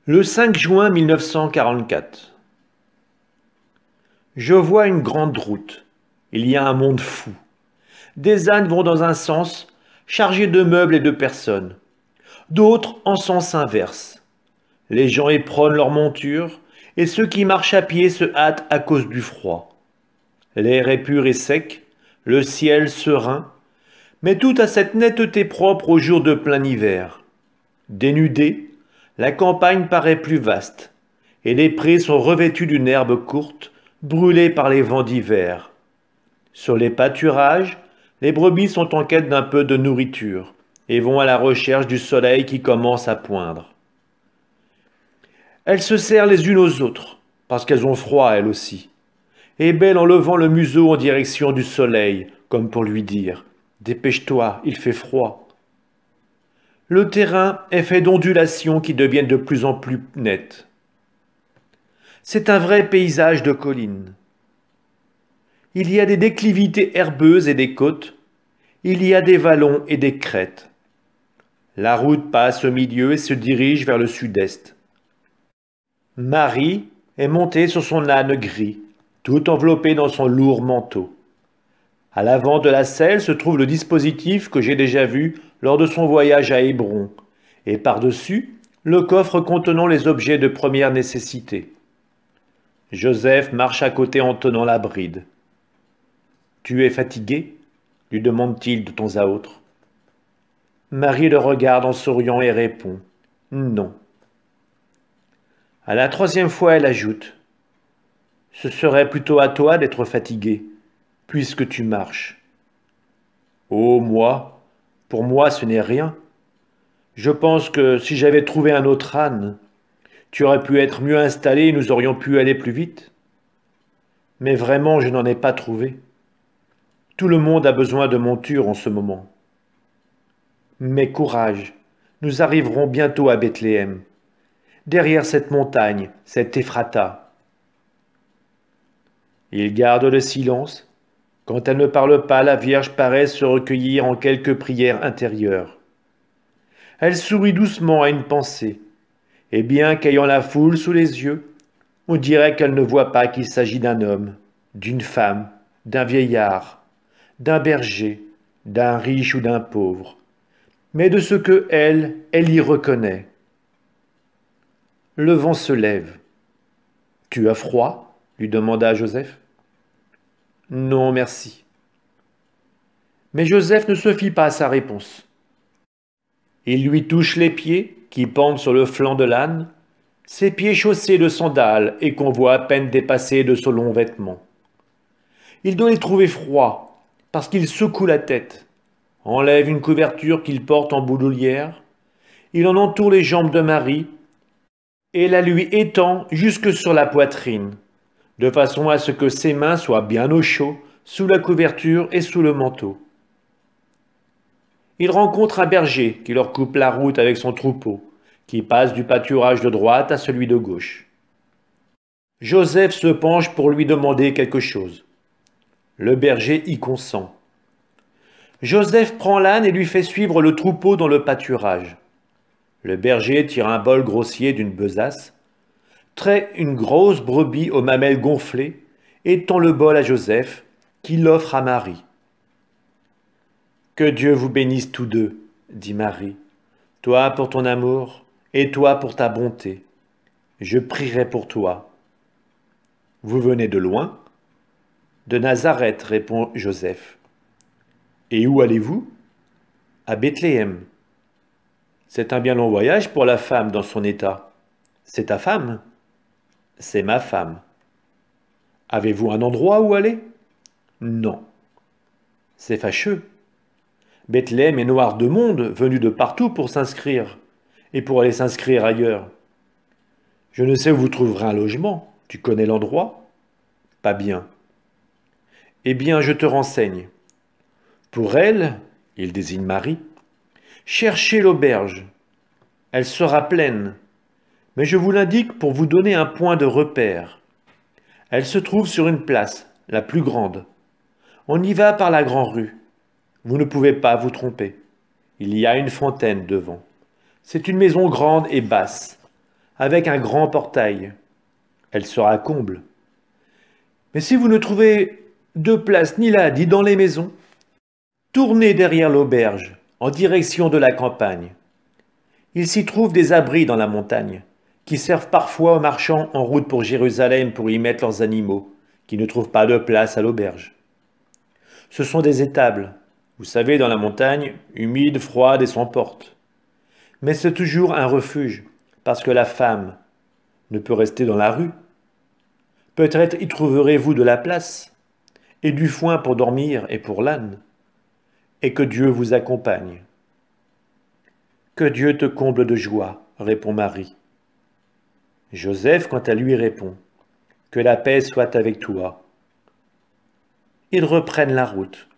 Le 5 juin 1944. Je vois une grande route. Il y a un monde fou. Des ânes vont dans un sens, chargés de meubles et de personnes. D'autres en sens inverse. Les gens éperonnent leurs montures, et ceux qui marchent à pied se hâtent à cause du froid. L'air est pur et sec, le ciel serein, mais tout a cette netteté propre aux jours de plein hiver. Dénudée, la campagne paraît plus vaste, et les prés sont revêtus d'une herbe courte, brûlée par les vents d'hiver. Sur les pâturages, les brebis sont en quête d'un peu de nourriture, et vont à la recherche du soleil qui commence à poindre. Elles se serrent les unes aux autres, parce qu'elles ont froid elles aussi, et bêlent en levant le museau en direction du soleil, comme pour lui dire « Dépêche-toi, il fait froid ». Le terrain est fait d'ondulations qui deviennent de plus en plus nettes. C'est un vrai paysage de collines. Il y a des déclivités herbeuses et des côtes. Il y a des vallons et des crêtes. La route passe au milieu et se dirige vers le sud-est. Marie est montée sur son âne gris, tout enveloppée dans son lourd manteau. À l'avant de la selle se trouve le dispositif que j'ai déjà vu lors de son voyage à Hébron, et par-dessus, le coffre contenant les objets de première nécessité. Joseph marche à côté en tenant la bride. « Tu es fatigué ?» lui demande-t-il de temps à autre. Marie le regarde en souriant et répond « Non ». À la troisième fois, elle ajoute « Ce serait plutôt à toi d'être fatigué, puisque tu marches. » « Oh, moi, pour moi ce n'est rien. Je pense que si j'avais trouvé un autre âne, tu aurais pu être mieux installé et nous aurions pu aller plus vite. Mais vraiment, je n'en ai pas trouvé. Tout le monde a besoin de monture en ce moment. Mais courage, nous arriverons bientôt à Bethléem, derrière cette montagne, cette Éphrata. » Il garde le silence. Quand elle ne parle pas, la Vierge paraît se recueillir en quelques prières intérieures. Elle sourit doucement à une pensée, et bien qu'ayant la foule sous les yeux, on dirait qu'elle ne voit pas qu'il s'agit d'un homme, d'une femme, d'un vieillard, d'un berger, d'un riche ou d'un pauvre, mais de ce que elle y reconnaît. Le vent se lève. « Tu as froid ?» lui demanda Joseph. « Non, merci. » Mais Joseph ne se fie pas à sa réponse. Il lui touche les pieds, qui pendent sur le flanc de l'âne, ses pieds chaussés de sandales et qu'on voit à peine dépasser de ce long vêtement. Il doit les trouver froids, parce qu'il secoue la tête, enlève une couverture qu'il porte en bandoulière, il en entoure les jambes de Marie et la lui étend jusque sur la poitrine, de façon à ce que ses mains soient bien au chaud, sous la couverture et sous le manteau. Il rencontre un berger qui leur coupe la route avec son troupeau, qui passe du pâturage de droite à celui de gauche. Joseph se penche pour lui demander quelque chose. Le berger y consent. Joseph prend l'âne et lui fait suivre le troupeau dans le pâturage. Le berger tire un bol grossier d'une besace, traite une grosse brebis aux mamelles gonflées et tend le bol à Joseph, qui l'offre à Marie. « Que Dieu vous bénisse tous deux, » dit Marie, « toi pour ton amour et toi pour ta bonté. Je prierai pour toi. »« Vous venez de loin ?»« De Nazareth, » répond Joseph. « Et où allez-vous ?»« À Bethléem. »« C'est un bien long voyage pour la femme dans son état. »« C'est ta femme ?»« C'est ma femme. »« Avez-vous un endroit où aller ?»« Non. »« C'est fâcheux. » Bethléem est noir de monde, venu de partout pour s'inscrire, et pour aller s'inscrire ailleurs. Je ne sais où vous trouverez un logement. Tu connais l'endroit? Pas bien. Eh bien, je te renseigne. Pour elle, il désigne Marie, cherchez l'auberge. Elle sera pleine, mais je vous l'indique pour vous donner un point de repère. Elle se trouve sur une place, la plus grande. On y va par la grande rue. Vous ne pouvez pas vous tromper. Il y a une fontaine devant. C'est une maison grande et basse. avec un grand portail. Elle sera comble. Mais si vous ne trouvez de place ni là ni dans les maisons, tournez derrière l'auberge, en direction de la campagne. Il s'y trouve des abris dans la montagne, qui servent parfois aux marchands en route pour Jérusalem pour y mettre leurs animaux, qui ne trouvent pas de place à l'auberge. Ce sont des étables, vous savez, dans la montagne, humides, froides et sans porte. Mais c'est toujours un refuge, parce que la femme ne peut rester dans la rue. Peut-être y trouverez-vous de la place, et du foin pour dormir et pour l'âne, et que Dieu vous accompagne. Que Dieu te comble de joie, répond Marie. Joseph, quant à lui, répond, que la paix soit avec toi. Ils reprennent la route.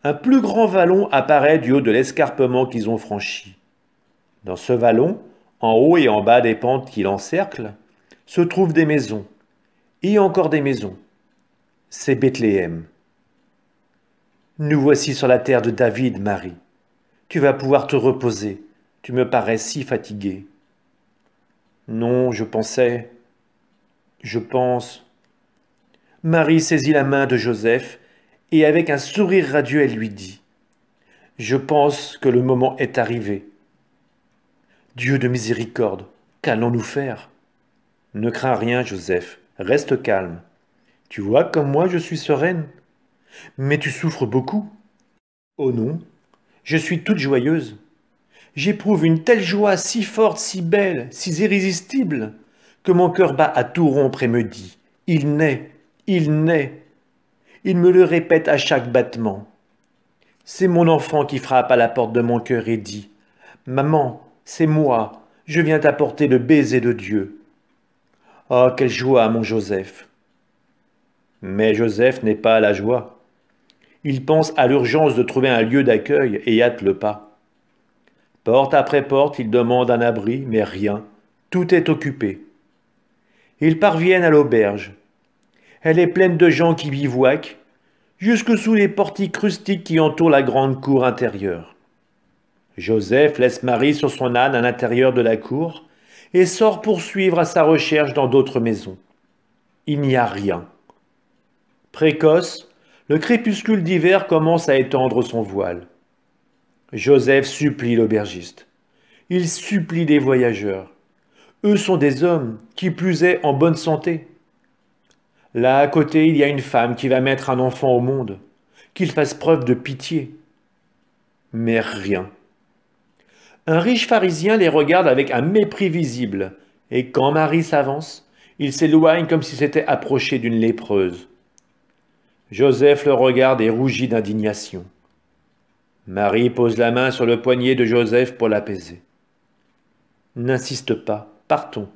Un plus grand vallon apparaît du haut de l'escarpement qu'ils ont franchi. Dans ce vallon, en haut et en bas des pentes qui l'encerclent, se trouvent des maisons, et encore des maisons. C'est Bethléem. Nous voici sur la terre de David, Marie. Tu vas pouvoir te reposer. Tu me parais si fatiguée. Non, je pense. Marie saisit la main de Joseph et avec un sourire radieux, elle lui dit « Je pense que le moment est arrivé. Dieu de miséricorde, qu'allons-nous faire? Ne crains rien, Joseph, reste calme. Tu vois comme moi je suis sereine. Mais tu souffres beaucoup. Oh non, je suis toute joyeuse. J'éprouve une telle joie si forte, si belle, si irrésistible, que mon cœur bat à tout rompre et me dit « Il naît, il naît !» Il me le répète à chaque battement. C'est mon enfant qui frappe à la porte de mon cœur et dit « Maman, c'est moi, je viens t'apporter le baiser de Dieu. » Oh, quelle joie, mon Joseph! Mais Joseph n'est pas à la joie. Il pense à l'urgence de trouver un lieu d'accueil et hâte le pas. Porte après porte, il demande un abri, mais rien, tout est occupé. Ils parviennent à l'auberge. Elle est pleine de gens qui bivouaquent, jusque sous les portiques rustiques qui entourent la grande cour intérieure. Joseph laisse Marie sur son âne à l'intérieur de la cour et sort poursuivre à sa recherche dans d'autres maisons. Il n'y a rien. Précoce, le crépuscule d'hiver commence à étendre son voile. Joseph supplie l'aubergiste. Il supplie des voyageurs. Eux sont des hommes, qui plus est en bonne santé. Là, à côté, il y a une femme qui va mettre un enfant au monde. Qu'il fasse preuve de pitié. Mais rien. Un riche pharisien les regarde avec un mépris visible, et quand Marie s'avance, il s'éloigne comme s'il s'était approché d'une lépreuse. Joseph le regarde et rougit d'indignation. Marie pose la main sur le poignet de Joseph pour l'apaiser. « N'insiste pas, partons.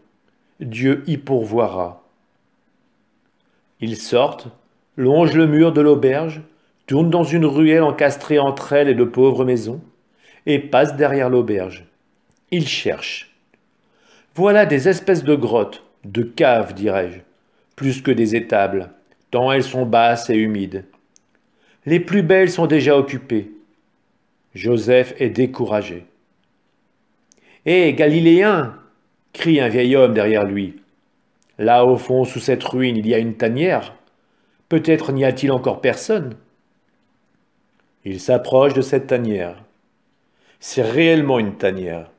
Dieu y pourvoira. » Ils sortent, longent le mur de l'auberge, tournent dans une ruelle encastrée entre elle et de pauvres maisons, et passent derrière l'auberge. Ils cherchent. Voilà des espèces de grottes, de caves, dirais-je, plus que des étables, tant elles sont basses et humides. Les plus belles sont déjà occupées. Joseph est découragé. « Hé, Galiléen !» crie un vieil homme derrière lui. Là, au fond, sous cette ruine, il y a une tanière. Peut-être n'y a-t-il encore personne. Il s'approche de cette tanière. C'est réellement une tanière.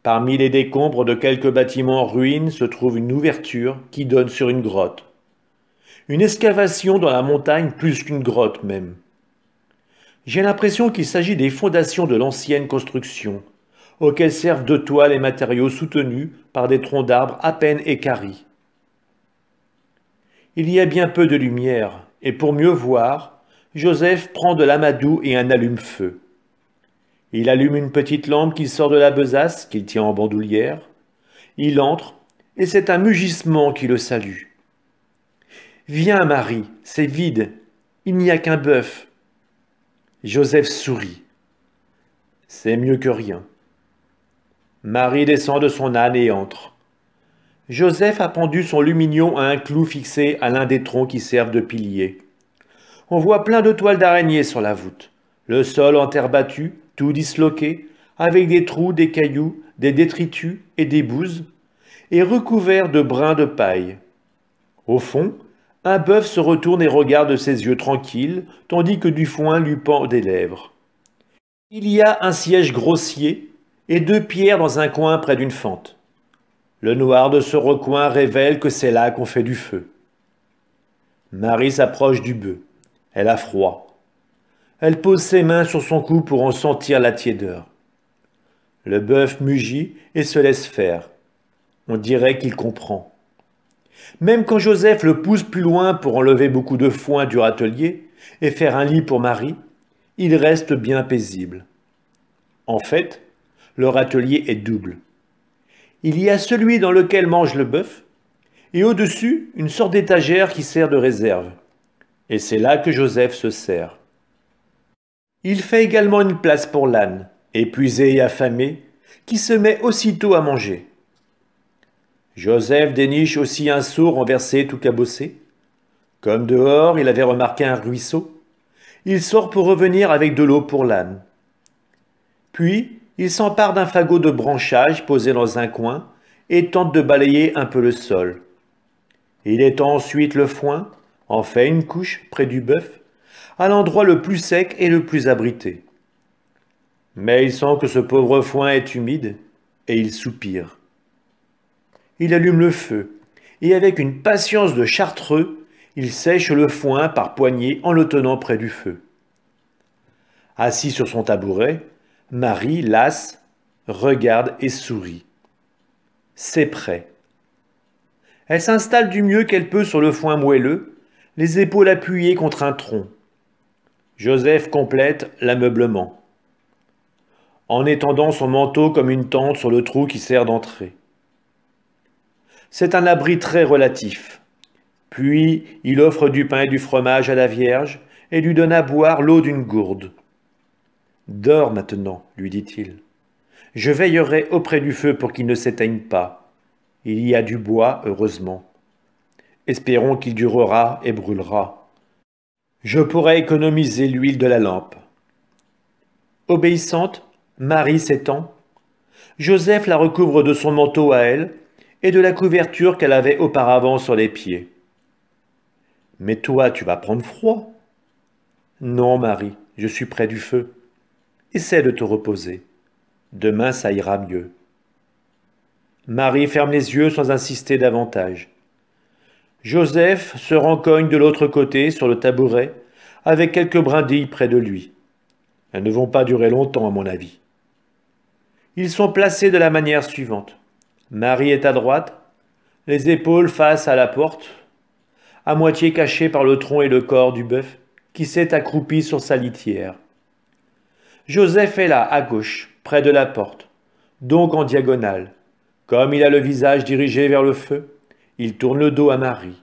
Parmi les décombres de quelques bâtiments en ruine se trouve une ouverture qui donne sur une grotte. Une excavation dans la montagne plus qu'une grotte même. J'ai l'impression qu'il s'agit des fondations de l'ancienne construction, auxquelles servent de toile et matériaux soutenus par des troncs d'arbres à peine équarris. Il y a bien peu de lumière, et pour mieux voir, Joseph prend de l'amadou et un allume-feu. Il allume une petite lampe qui sort de la besace qu'il tient en bandoulière. Il entre, et c'est un mugissement qui le salue. « Viens, Marie, c'est vide, il n'y a qu'un bœuf. » Joseph sourit. C'est mieux que rien. Marie descend de son âne et entre. Joseph a pendu son lumignon à un clou fixé à l'un des troncs qui servent de pilier. On voit plein de toiles d'araignée sur la voûte. Le sol en terre battue, tout disloqué, avec des trous, des cailloux, des détritus et des bouses, et recouvert de brins de paille. Au fond, un bœuf se retourne et regarde ses yeux tranquilles, tandis que du foin lui pend des lèvres. Il y a un siège grossier et 2 pierres dans un coin près d'une fente. Le noir de ce recoin révèle que c'est là qu'on fait du feu. Marie s'approche du bœuf. Elle a froid. Elle pose ses mains sur son cou pour en sentir la tiédeur. Le bœuf mugit et se laisse faire. On dirait qu'il comprend. Même quand Joseph le pousse plus loin pour enlever beaucoup de foin du râtelier et faire un lit pour Marie, il reste bien paisible. En fait, le râtelier est double. Il y a celui dans lequel mange le bœuf, et au-dessus, une sorte d'étagère qui sert de réserve. Et c'est là que Joseph se sert. Il fait également une place pour l'âne, épuisé et affamé, qui se met aussitôt à manger. Joseph déniche aussi un seau renversé tout cabossé. Comme dehors, il avait remarqué un ruisseau. Il sort pour revenir avec de l'eau pour l'âne. Puis, il s'empare d'un fagot de branchage posé dans un coin et tente de balayer un peu le sol. Il étend ensuite le foin, en fait une couche près du bœuf, à l'endroit le plus sec et le plus abrité. Mais il sent que ce pauvre foin est humide et il soupire. Il allume le feu et avec une patience de chartreux, il sèche le foin par poignées en le tenant près du feu. Assis sur son tabouret, Marie, lasse, regarde et sourit. C'est prêt. Elle s'installe du mieux qu'elle peut sur le foin moelleux, les épaules appuyées contre un tronc. Joseph complète l'ameublement, en étendant son manteau comme une tente sur le trou qui sert d'entrée. C'est un abri très relatif. Puis il offre du pain et du fromage à la Vierge et lui donne à boire l'eau d'une gourde. « Dors maintenant, lui dit-il. Je veillerai auprès du feu pour qu'il ne s'éteigne pas. Il y a du bois, heureusement. Espérons qu'il durera et brûlera. Je pourrai économiser l'huile de la lampe. » Obéissante, Marie s'étend. Joseph la recouvre de son manteau à elle et de la couverture qu'elle avait auparavant sur les pieds. « Mais toi, tu vas prendre froid. »« Non, Marie, je suis près du feu. Essaie de te reposer. Demain, ça ira mieux. » Marie ferme les yeux sans insister davantage. Joseph se rencogne de l'autre côté sur le tabouret avec quelques brindilles près de lui. Elles ne vont pas durer longtemps à mon avis. Ils sont placés de la manière suivante. Marie est à droite, les épaules face à la porte, à moitié cachée par le tronc et le corps du bœuf qui s'est accroupi sur sa litière. Joseph est là, à gauche, près de la porte, donc en diagonale. Comme il a le visage dirigé vers le feu, il tourne le dos à Marie.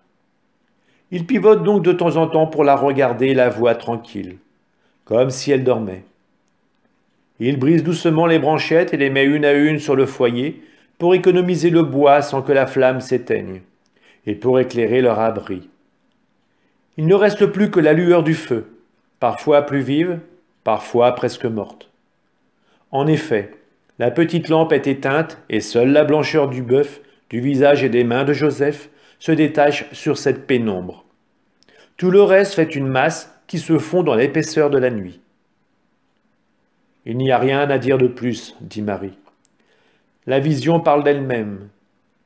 Il pivote donc de temps en temps pour la regarder et la voix tranquille, comme si elle dormait. Il brise doucement les branchettes et les met une à une sur le foyer pour économiser le bois sans que la flamme s'éteigne, et pour éclairer leur abri. Il ne reste plus que la lueur du feu, parfois plus vive, parfois presque morte. En effet, la petite lampe est éteinte et seule la blancheur du bœuf, du visage et des mains de Joseph se détache sur cette pénombre. Tout le reste fait une masse qui se fond dans l'épaisseur de la nuit. « Il n'y a rien à dire de plus, » dit Marie. « La vision parle d'elle-même.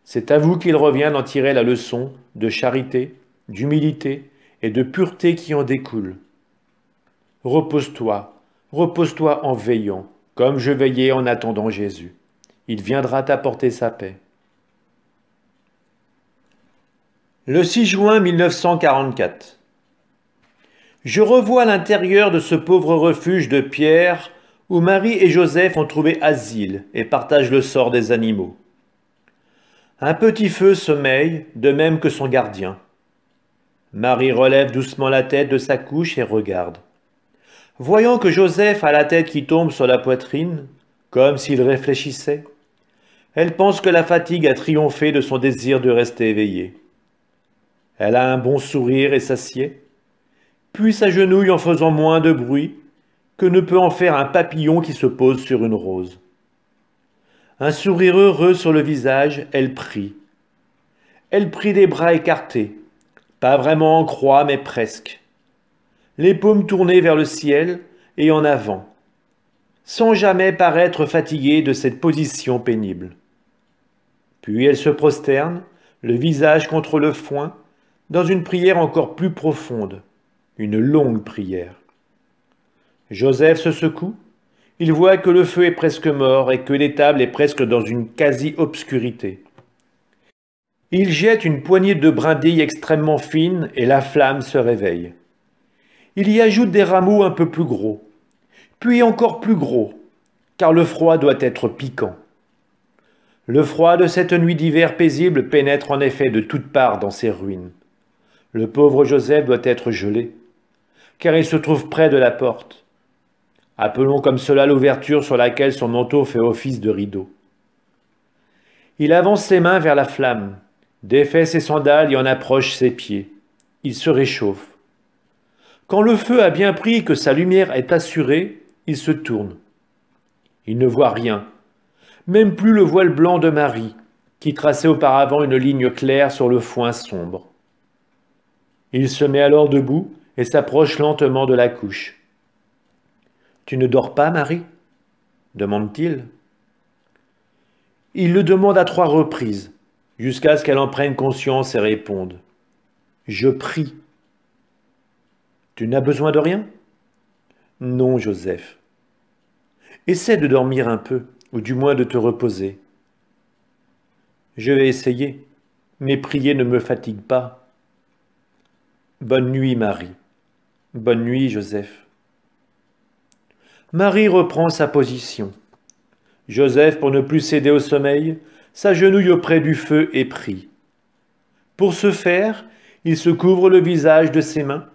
C'est à vous qu'il revient d'en tirer la leçon de charité, d'humilité et de pureté qui en découle. Repose-toi en veillant, comme je veillais en attendant Jésus. Il viendra t'apporter sa paix. » Le 6 juin 1944. Je revois l'intérieur de ce pauvre refuge de pierre où Marie et Joseph ont trouvé asile et partagent le sort des animaux. Un petit feu sommeille, de même que son gardien. Marie relève doucement la tête de sa couche et regarde. Voyant que Joseph a la tête qui tombe sur la poitrine, comme s'il réfléchissait, elle pense que la fatigue a triomphé de son désir de rester éveillée. Elle a un bon sourire et s'assied, puis s'agenouille en faisant moins de bruit, que ne peut en faire un papillon qui se pose sur une rose. Un sourire heureux sur le visage, elle prie. Elle prie les bras écartés, pas vraiment en croix, mais presque. Les paumes tournées vers le ciel et en avant, sans jamais paraître fatiguée de cette position pénible. Puis elle se prosterne, le visage contre le foin, dans une prière encore plus profonde, une longue prière. Joseph se secoue, il voit que le feu est presque mort et que l'étable est presque dans une quasi-obscurité. Il jette une poignée de brindilles extrêmement fines et la flamme se réveille. Il y ajoute des rameaux un peu plus gros, puis encore plus gros, car le froid doit être piquant. Le froid de cette nuit d'hiver paisible pénètre en effet de toutes parts dans ces ruines. Le pauvre Joseph doit être gelé, car il se trouve près de la porte. Appelons comme cela l'ouverture sur laquelle son manteau fait office de rideau. Il avance ses mains vers la flamme, défait ses sandales et en approche ses pieds. Il se réchauffe. Quand le feu a bien pris et que sa lumière est assurée, il se tourne. Il ne voit rien, même plus le voile blanc de Marie, qui traçait auparavant une ligne claire sur le foin sombre. Il se met alors debout et s'approche lentement de la couche. « Tu ne dors pas, Marie » demande-t-il. Il le demande à 3 reprises, jusqu'à ce qu'elle en prenne conscience et réponde. « Je prie. » « Tu n'as besoin de rien ?»« Non, Joseph. »« Essaie de dormir un peu, ou du moins de te reposer. »« Je vais essayer, mais prier ne me fatigue pas. »« Bonne nuit, Marie. »« Bonne nuit, Joseph. » Marie reprend sa position. Joseph, pour ne plus céder au sommeil, s'agenouille auprès du feu et prie. Pour ce faire, il se couvre le visage de ses mains.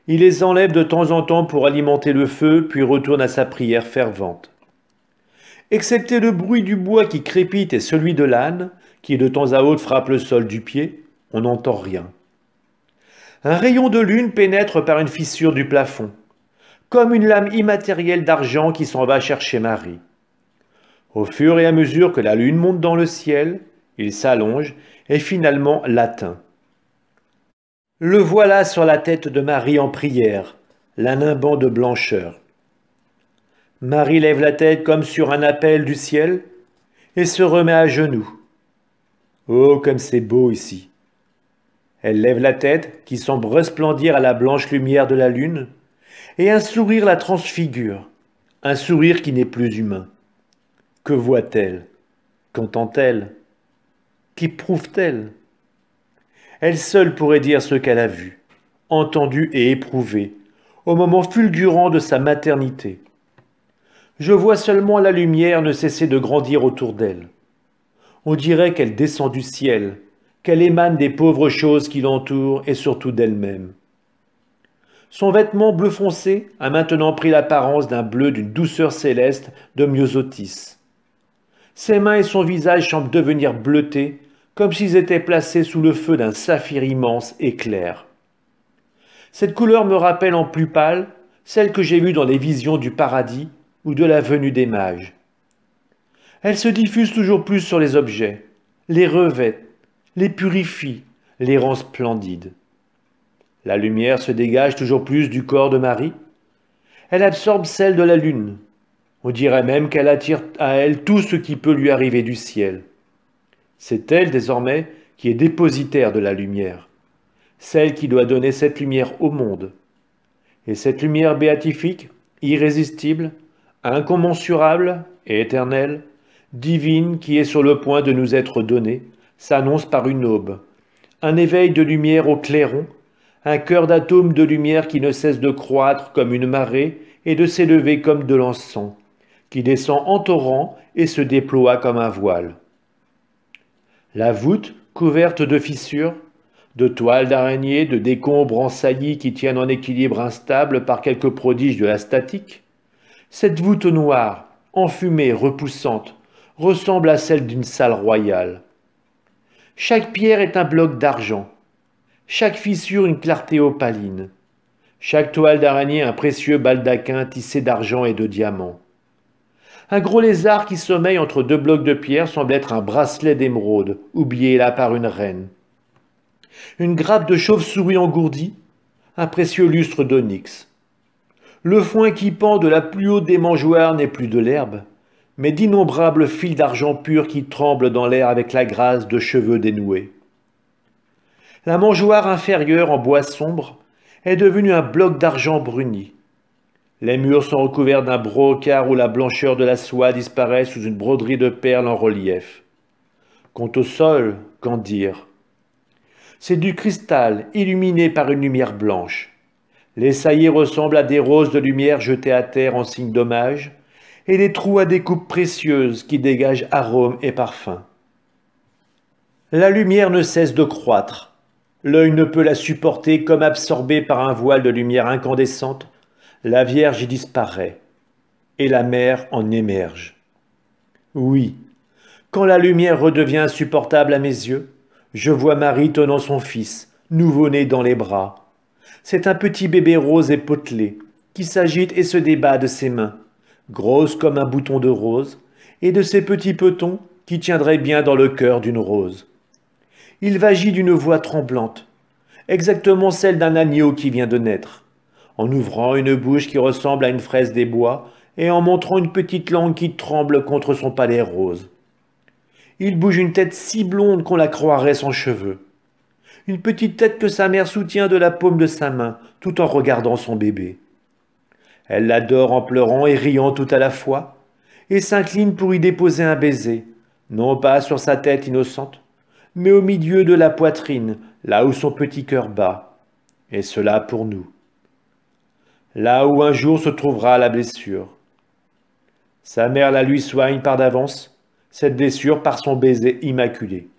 Il les enlève de temps en temps pour alimenter le feu, puis retourne à sa prière fervente. Excepté le bruit du bois qui crépite et celui de l'âne, qui de temps à autre frappe le sol du pied, on n'entend rien. Un rayon de lune pénètre par une fissure du plafond, comme une lame immatérielle d'argent qui s'en va chercher Marie. Au fur et à mesure que la lune monte dans le ciel, il s'allonge et finalement l'atteint. Le voilà sur la tête de Marie en prière, la nimbant de blancheur. Marie lève la tête comme sur un appel du ciel et se remet à genoux. Oh, comme c'est beau ici! Elle lève la tête qui semble resplendir à la blanche lumière de la lune et un sourire la transfigure, un sourire qui n'est plus humain. Que voit-elle? Qu'entend-elle? Qu'éprouve-t-elle? Elle seule pourrait dire ce qu'elle a vu, entendu et éprouvé, au moment fulgurant de sa maternité. Je vois seulement la lumière ne cesser de grandir autour d'elle. On dirait qu'elle descend du ciel, qu'elle émane des pauvres choses qui l'entourent et surtout d'elle-même. Son vêtement bleu foncé a maintenant pris l'apparence d'un bleu d'une douceur céleste de myosotis. Ses mains et son visage semblent devenir bleutés, comme s'ils étaient placés sous le feu d'un saphir immense et clair. Cette couleur me rappelle en plus pâle celle que j'ai vue dans les visions du paradis ou de la venue des mages. Elle se diffuse toujours plus sur les objets, les revêt, les purifie, les rend splendides. La lumière se dégage toujours plus du corps de Marie. Elle absorbe celle de la lune. On dirait même qu'elle attire à elle tout ce qui peut lui arriver du ciel. C'est elle, désormais, qui est dépositaire de la lumière, celle qui doit donner cette lumière au monde. Et cette lumière béatifique, irrésistible, incommensurable et éternelle, divine qui est sur le point de nous être donnée, s'annonce par une aube, un éveil de lumière au clairon, un cœur d'atomes de lumière qui ne cesse de croître comme une marée et de s'élever comme de l'encens, qui descend en torrent et se déploie comme un voile. La voûte, couverte de fissures, de toiles d'araignée, de décombres en saillie qui tiennent en équilibre instable par quelques prodiges de la statique, cette voûte noire, enfumée, repoussante, ressemble à celle d'une salle royale. Chaque pierre est un bloc d'argent, chaque fissure une clarté opaline, Chaque toile d'araignée un précieux baldaquin tissé d'argent et de diamants. Un gros lézard qui sommeille entre deux blocs de pierre semble être un bracelet d'émeraude, oublié là par une reine. Une grappe de chauve-souris engourdie, un précieux lustre d'onyx. Le foin qui pend de la plus haute des mangeoires n'est plus de l'herbe, mais d'innombrables fils d'argent pur qui tremblent dans l'air avec la grâce de cheveux dénoués. La mangeoire inférieure en bois sombre est devenue un bloc d'argent bruni. Les murs sont recouverts d'un brocart où la blancheur de la soie disparaît sous une broderie de perles en relief. Quant au sol, qu'en dire? C'est du cristal illuminé par une lumière blanche. Les saillies ressemblent à des roses de lumière jetées à terre en signe d'hommage, et les trous à des coupes précieuses qui dégagent arômes et parfums. La lumière ne cesse de croître. L'œil ne peut la supporter comme absorbée par un voile de lumière incandescente. La Vierge y disparaît, et la mer en émerge. Oui, quand la lumière redevient insupportable à mes yeux, je vois Marie tenant son fils, nouveau-né dans les bras. C'est un petit bébé rose et potelé, qui s'agite et se débat de ses mains, grosses comme un bouton de rose, et de ses petits petons qui tiendraient bien dans le cœur d'une rose. Il vagit d'une voix tremblante, exactement celle d'un agneau qui vient de naître, en ouvrant une bouche qui ressemble à une fraise des bois et en montrant une petite langue qui tremble contre son palais rose. Il bouge une tête si blonde qu'on la croirait sans cheveux. Une petite tête que sa mère soutient de la paume de sa main, tout en regardant son bébé. Elle l'adore en pleurant et riant tout à la fois, et s'incline pour y déposer un baiser, non pas sur sa tête innocente, mais au milieu de la poitrine, là où son petit cœur bat, et cela pour nous. Là où un jour se trouvera la blessure. Sa mère la lui soigne par d'avance, cette blessure par son baiser immaculé.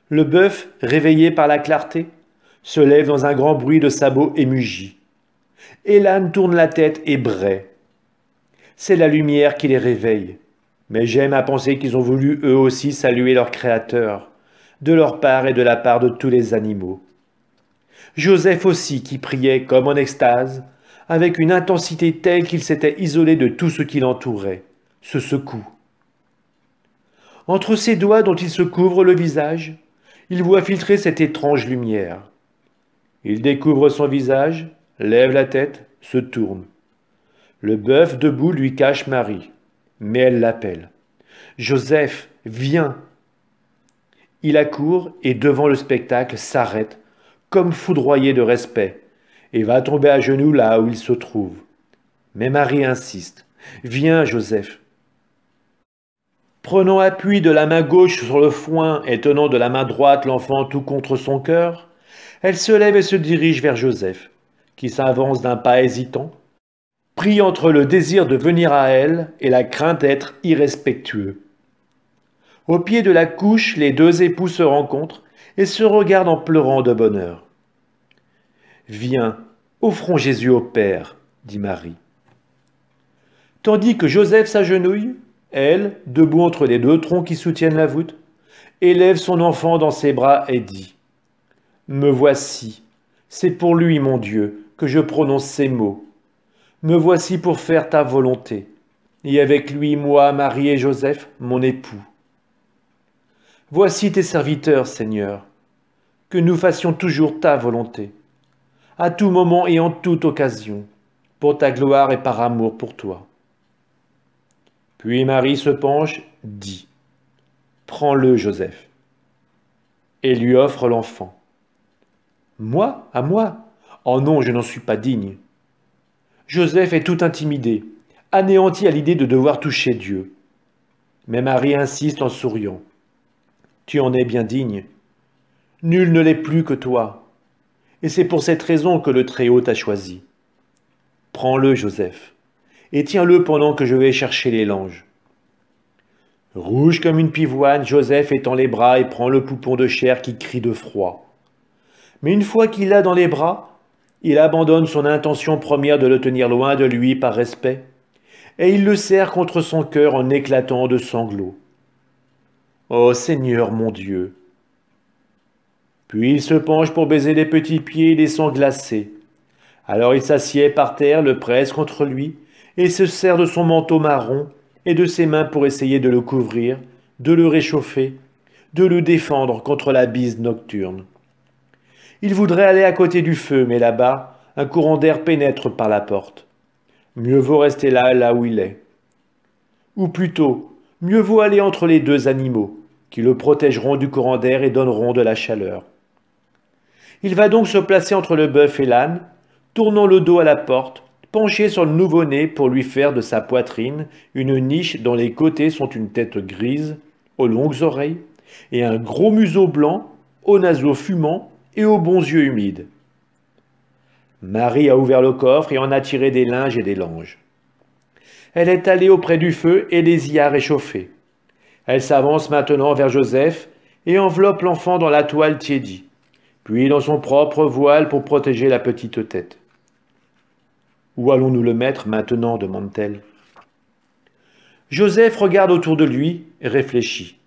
Le bœuf, réveillé par la clarté, se lève dans un grand bruit de sabots et mugit. Et l'âne tourne la tête et braie. C'est la lumière qui les réveille. Mais j'aime à penser qu'ils ont voulu eux aussi saluer leur Créateur, de leur part et de la part de tous les animaux. Joseph aussi, qui priait comme en extase, avec une intensité telle qu'il s'était isolé de tout ce qui l'entourait, se secoue. Entre ses doigts dont il se couvre le visage, il voit filtrer cette étrange lumière. Il découvre son visage, lève la tête, se tourne. Le bœuf debout lui cache Marie, mais elle l'appelle. « Joseph, viens !» Il accourt et devant le spectacle s'arrête, comme foudroyé de respect, et va tomber à genoux là où il se trouve. Mais Marie insiste. « Viens, Joseph !» Prenant appui de la main gauche sur le foin et tenant de la main droite l'enfant tout contre son cœur, elle se lève et se dirige vers Joseph, qui s'avance d'un pas hésitant, pris entre le désir de venir à elle et la crainte d'être irrespectueux. Au pied de la couche, les deux époux se rencontrent et se regardent en pleurant de bonheur. « Viens, offrons Jésus au Père, » dit Marie. Tandis que Joseph s'agenouille, elle, debout entre les deux troncs qui soutiennent la voûte, élève son enfant dans ses bras et dit « Me voici, c'est pour lui, mon Dieu, que je prononce ces mots. Me voici pour faire ta volonté, et avec lui, moi, Marie et Joseph, mon époux. Voici tes serviteurs, Seigneur, que nous fassions toujours ta volonté, à tout moment et en toute occasion, pour ta gloire et par amour pour toi. » Puis Marie se penche, dit « Prends-le, Joseph. » Et lui offre l'enfant. « Moi, à moi? Oh non, je n'en suis pas digne. » Joseph est tout intimidé, anéanti à l'idée de devoir toucher Dieu. Mais Marie insiste en souriant. « Tu en es bien digne. Nul ne l'est plus que toi. Et c'est pour cette raison que le Très-Haut t'a choisi. Prends-le, Joseph, et tiens-le pendant que je vais chercher les langes. » Rouge comme une pivoine, Joseph étend les bras et prend le poupon de chair qui crie de froid. Mais une fois qu'il l'a dans les bras, il abandonne son intention première de le tenir loin de lui par respect, et il le serre contre son cœur en éclatant de sanglots. « Ô Seigneur mon Dieu !» Puis il se penche pour baiser les petits pieds et les sangs glacés, Alors il s'assied par terre, le presse contre lui, et se sert de son manteau marron et de ses mains pour essayer de le couvrir, de le réchauffer, de le défendre contre la bise nocturne. Il voudrait aller à côté du feu, mais là-bas, un courant d'air pénètre par la porte. Mieux vaut rester là où il est. Ou plutôt, mieux vaut aller entre les deux animaux, qui le protégeront du courant d'air et donneront de la chaleur. Il va donc se placer entre le bœuf et l'âne, tournant le dos à la porte, penché sur le nouveau-né pour lui faire de sa poitrine une niche dont les côtés sont une tête grise, aux longues oreilles, et un gros museau blanc, aux naseaux fumants et aux bons yeux humides. Marie a ouvert le coffre et en a tiré des linges et des langes. Elle est allée auprès du feu et les y a réchauffés. Elle s'avance maintenant vers Joseph et enveloppe l'enfant dans la toile tiédie, puis dans son propre voile pour protéger la petite tête. « Où allons-nous le mettre maintenant » demande-t-elle. Joseph regarde autour de lui et réfléchit.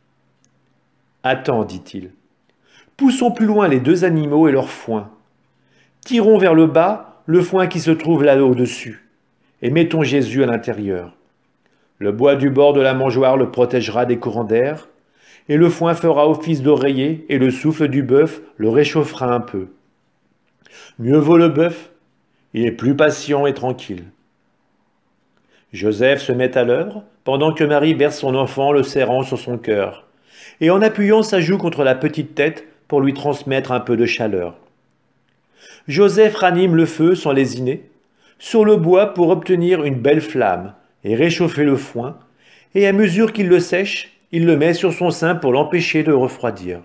« Attends, dit-il. Poussons plus loin les deux animaux et leur foin. Tirons vers le bas le foin qui se trouve là au-dessus, et mettons Jésus à l'intérieur. Le bois du bord de la mangeoire le protégera des courants d'air, et le foin fera office d'oreiller, et le souffle du bœuf le réchauffera un peu. Mieux vaut le bœuf, il est plus patient et tranquille. » Joseph se met à l'œuvre, pendant que Marie berce son enfant, le serrant sur son cœur, et en appuyant sa joue contre la petite tête pour lui transmettre un peu de chaleur. Joseph ranime le feu sans lésiner, sur le bois pour obtenir une belle flamme et réchauffer le foin, et à mesure qu'il le sèche, il le met sur son sein pour l'empêcher de refroidir.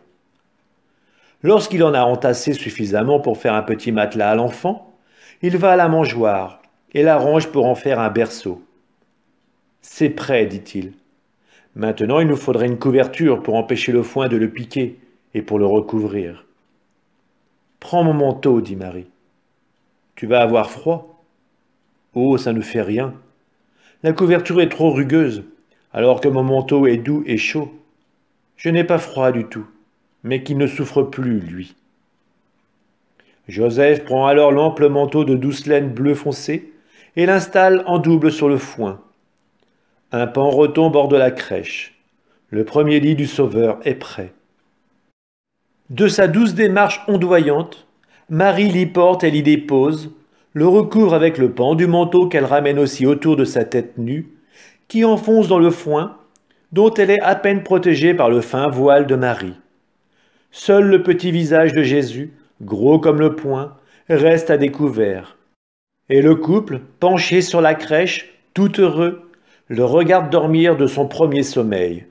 Lorsqu'il en a entassé suffisamment pour faire un petit matelas à l'enfant, il va à la mangeoire et l'arrange pour en faire un berceau. « C'est prêt, dit-il. Maintenant, il nous faudrait une couverture pour empêcher le foin de le piquer et pour le recouvrir. »« Prends mon manteau, dit Marie. Tu vas avoir froid. »« Oh, ça ne fait rien. La couverture est trop rugueuse, alors que mon manteau est doux et chaud. Je n'ai pas froid du tout, mais qu'il ne souffre plus, lui. » Joseph prend alors l'ample manteau de douce laine bleu foncé et l'installe en double sur le foin. Un pan retombe hors de la crèche. Le premier lit du Sauveur est prêt. De sa douce démarche ondoyante, Marie l'y porte et l'y dépose, le recouvre avec le pan du manteau qu'elle ramène aussi autour de sa tête nue, qui enfonce dans le foin, dont elle est à peine protégée par le fin voile de Marie. Seul le petit visage de Jésus, gros comme le poing, reste à découvert. Et le couple, penché sur la crèche, tout heureux, le regarde dormir de son premier sommeil.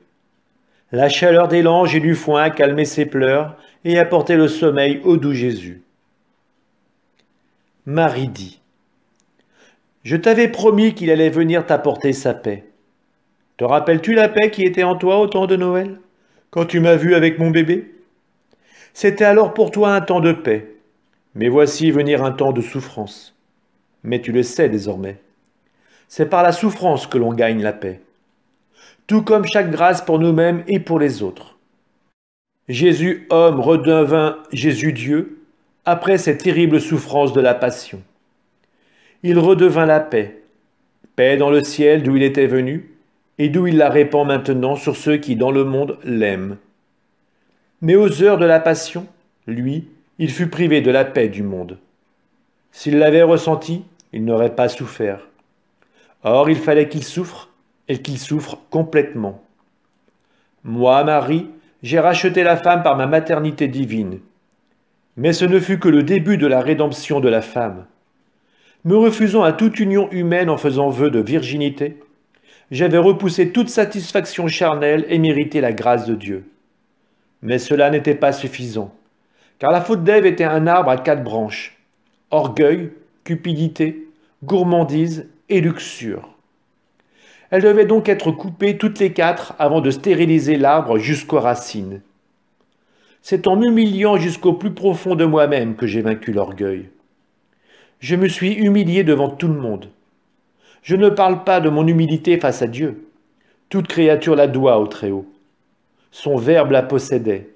La chaleur des langes et du foin a calmé ses pleurs et apporté le sommeil au doux Jésus. Marie dit : « Je t'avais promis qu'il allait venir t'apporter sa paix. Te rappelles-tu la paix qui était en toi au temps de Noël, quand tu m'as vu avec mon bébé ? C'était alors pour toi un temps de paix, mais voici venir un temps de souffrance. Mais tu le sais désormais. C'est par la souffrance que l'on gagne la paix, tout comme chaque grâce pour nous-mêmes et pour les autres. Jésus homme redevint Jésus Dieu après cette terrible souffrance de la passion. Il redevint la paix, paix dans le ciel d'où il était venu et d'où il la répand maintenant sur ceux qui dans le monde l'aiment. Mais aux heures de la passion, lui, il fut privé de la paix du monde. S'il l'avait ressenti, il n'aurait pas souffert. Or, il fallait qu'il souffre, et qu'il souffre complètement. Moi, Marie, j'ai racheté la femme par ma maternité divine. Mais ce ne fut que le début de la rédemption de la femme. Me refusant à toute union humaine en faisant vœu de virginité, j'avais repoussé toute satisfaction charnelle et mérité la grâce de Dieu. Mais cela n'était pas suffisant, car la faute d'Ève était un arbre à 4 branches, orgueil, cupidité, gourmandise et luxure. Elle devait donc être coupée toutes les 4 avant de stériliser l'arbre jusqu'aux racines. C'est en m'humiliant jusqu'au plus profond de moi-même que j'ai vaincu l'orgueil. Je me suis humilié devant tout le monde. Je ne parle pas de mon humilité face à Dieu. Toute créature la doit au Très-Haut. Son Verbe la possédait.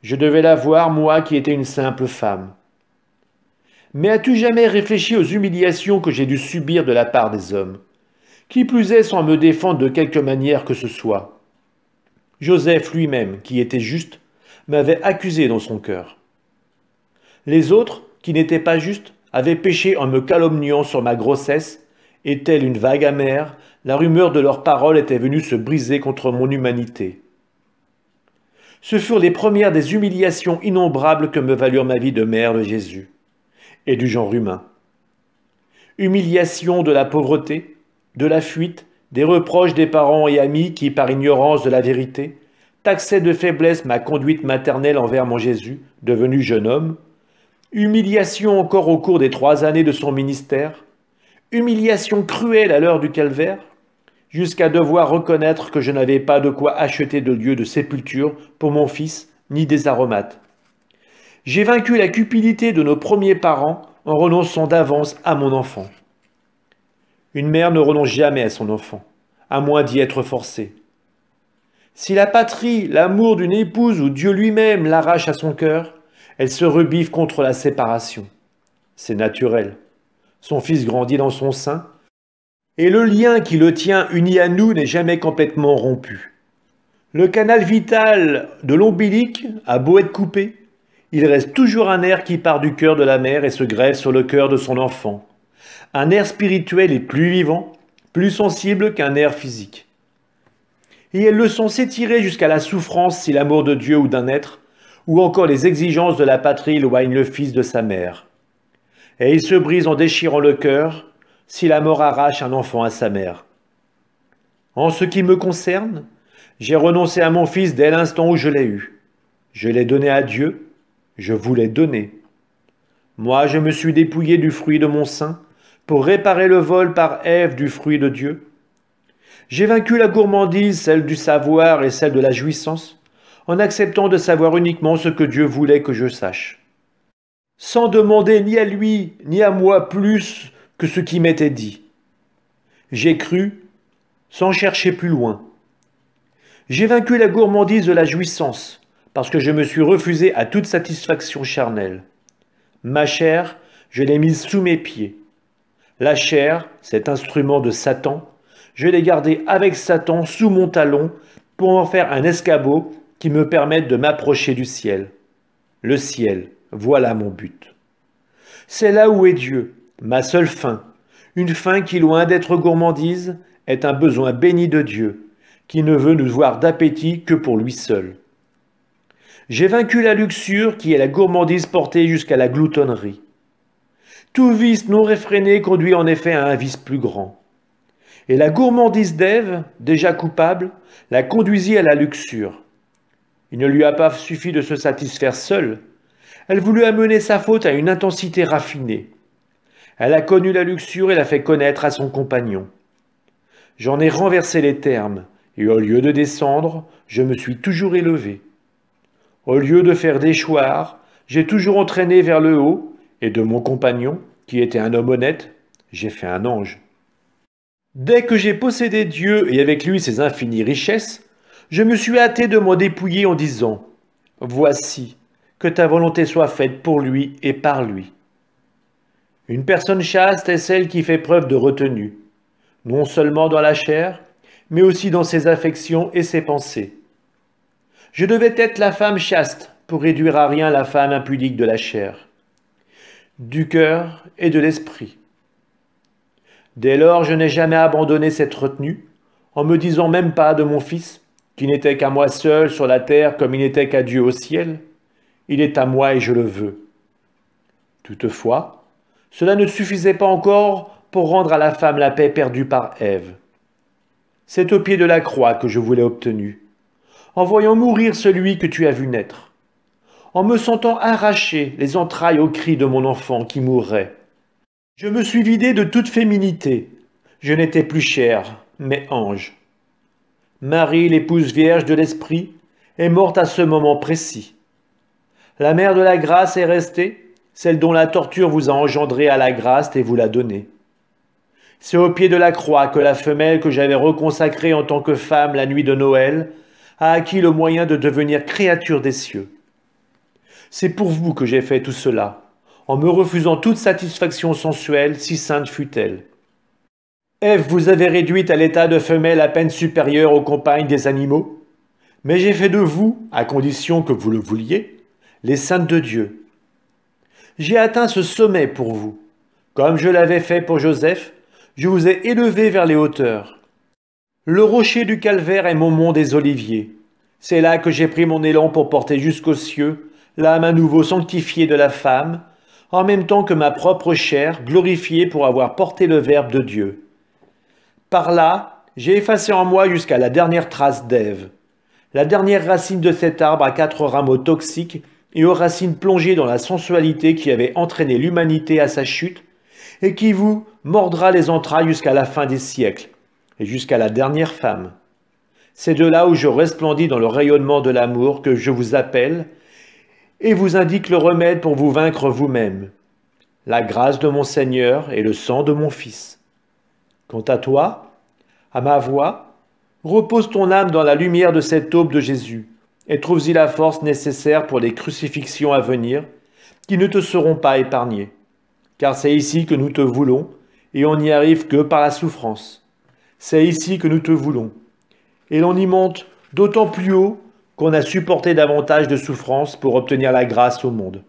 Je devais la voir, moi qui étais une simple femme. Mais as-tu jamais réfléchi aux humiliations que j'ai dû subir de la part des hommes, qui plus est sans me défendre de quelque manière que ce soit? Joseph lui-même, qui était juste, m'avait accusé dans son cœur. Les autres, qui n'étaient pas justes, avaient péché en me calomniant sur ma grossesse, et telle une vague amère, la rumeur de leurs paroles était venue se briser contre mon humanité. Ce furent les premières des humiliations innombrables que me valurent ma vie de mère de Jésus, et du genre humain. Humiliation de la pauvreté, de la fuite, des reproches des parents et amis qui, par ignorance de la vérité, taxaient de faiblesse ma conduite maternelle envers mon Jésus, devenu jeune homme, humiliation encore au cours des 3 années de son ministère, humiliation cruelle à l'heure du calvaire, jusqu'à devoir reconnaître que je n'avais pas de quoi acheter de lieu de sépulture pour mon fils, ni des aromates. J'ai vaincu la cupidité de nos premiers parents en renonçant d'avance à mon enfant. Une mère ne renonce jamais à son enfant, à moins d'y être forcée. Si la patrie, l'amour d'une épouse ou Dieu lui-même l'arrache à son cœur, elle se rebiffe contre la séparation. C'est naturel. Son fils grandit dans son sein, et le lien qui le tient uni à nous n'est jamais complètement rompu. Le canal vital de l'ombilic a beau être coupé, il reste toujours un air qui part du cœur de la mère et se greffe sur le cœur de son enfant. Un air spirituel et plus vivant, plus sensible qu'un air physique. Et elles le sont s'étirer jusqu'à la souffrance si l'amour de Dieu ou d'un être, ou encore les exigences de la patrie éloignent le fils de sa mère. Et il se brise en déchirant le cœur, si la mort arrache un enfant à sa mère. En ce qui me concerne, j'ai renoncé à mon fils dès l'instant où je l'ai eu. Je l'ai donné à Dieu, je vous l'ai donné. Moi, je me suis dépouillé du fruit de mon sein pour réparer le vol par Ève du fruit de Dieu. J'ai vaincu la gourmandise, celle du savoir et celle de la jouissance, en acceptant de savoir uniquement ce que Dieu voulait que je sache, sans demander ni à lui ni à moi plus que ce qui m'était dit. J'ai cru sans chercher plus loin. J'ai vaincu la gourmandise de la jouissance, parce que je me suis refusé à toute satisfaction charnelle. Ma chair, je l'ai mise sous mes pieds. La chair, cet instrument de Satan, je l'ai gardé avec Satan sous mon talon pour en faire un escabeau qui me permette de m'approcher du ciel. Le ciel, voilà mon but. C'est là où est Dieu, ma seule fin, une fin qui, loin d'être gourmandise, est un besoin béni de Dieu, qui ne veut nous voir d'appétit que pour lui seul. J'ai vaincu la luxure qui est la gourmandise portée jusqu'à la gloutonnerie. Tout vice non réfréné conduit en effet à un vice plus grand. Et la gourmandise d'Ève, déjà coupable, la conduisit à la luxure. Il ne lui a pas suffi de se satisfaire seule. Elle voulut amener sa faute à une intensité raffinée. Elle a connu la luxure et l'a fait connaître à son compagnon. J'en ai renversé les termes, et au lieu de descendre, je me suis toujours élevé. Au lieu de faire déchoir, j'ai toujours entraîné vers le haut, et de mon compagnon, qui était un homme honnête, j'ai fait un ange. Dès que j'ai possédé Dieu et avec lui ses infinies richesses, je me suis hâté de m'en dépouiller en disant « Voici, que ta volonté soit faite pour lui et par lui. » Une personne chaste est celle qui fait preuve de retenue, non seulement dans la chair, mais aussi dans ses affections et ses pensées. Je devais être la femme chaste pour réduire à rien la femme impudique de la chair, du cœur et de l'esprit. Dès lors, je n'ai jamais abandonné cette retenue, en me disant même pas de mon fils, qui n'était qu'à moi seul sur la terre comme il n'était qu'à Dieu au ciel. Il est à moi et je le veux. Toutefois, cela ne suffisait pas encore pour rendre à la femme la paix perdue par Ève. C'est au pied de la croix que je voulais obtenu, en voyant mourir celui que tu as vu naître, en me sentant arracher les entrailles aux cris de mon enfant qui mourrait. Je me suis vidé de toute féminité. Je n'étais plus chair, mais ange. Marie, l'épouse vierge de l'Esprit, est morte à ce moment précis. La mère de la grâce est restée, celle dont la torture vous a engendré à la grâce et vous l'a donnée. C'est au pied de la croix que la femelle que j'avais reconsacrée en tant que femme la nuit de Noël a acquis le moyen de devenir créature des cieux. C'est pour vous que j'ai fait tout cela, en me refusant toute satisfaction sensuelle, si sainte fût-elle. Ève vous avez réduite à l'état de femelle à peine supérieure aux compagnes des animaux, mais j'ai fait de vous, à condition que vous le vouliez, les saintes de Dieu. J'ai atteint ce sommet pour vous. Comme je l'avais fait pour Joseph, je vous ai élevé vers les hauteurs. Le rocher du calvaire est mon mont des oliviers. C'est là que j'ai pris mon élan pour porter jusqu'aux cieux l'âme à nouveau sanctifiée de la femme, en même temps que ma propre chair, glorifiée pour avoir porté le Verbe de Dieu. Par là, j'ai effacé en moi jusqu'à la dernière trace d'Ève, la dernière racine de cet arbre à 4 rameaux toxiques et aux racines plongées dans la sensualité qui avait entraîné l'humanité à sa chute et qui vous mordra les entrailles jusqu'à la fin des siècles et jusqu'à la dernière femme. C'est de là où je resplendis dans le rayonnement de l'amour que je vous appelle et vous indique le remède pour vous vaincre vous-même, la grâce de mon Seigneur et le sang de mon Fils. Quant à toi, à ma voix, repose ton âme dans la lumière de cette aube de Jésus et trouve-y la force nécessaire pour les crucifixions à venir qui ne te seront pas épargnées. Car c'est ici que nous te voulons et on n'y arrive que par la souffrance. C'est ici que nous te voulons. Et l'on y monte d'autant plus haut qu'on a supporté davantage de souffrances pour obtenir la grâce au monde.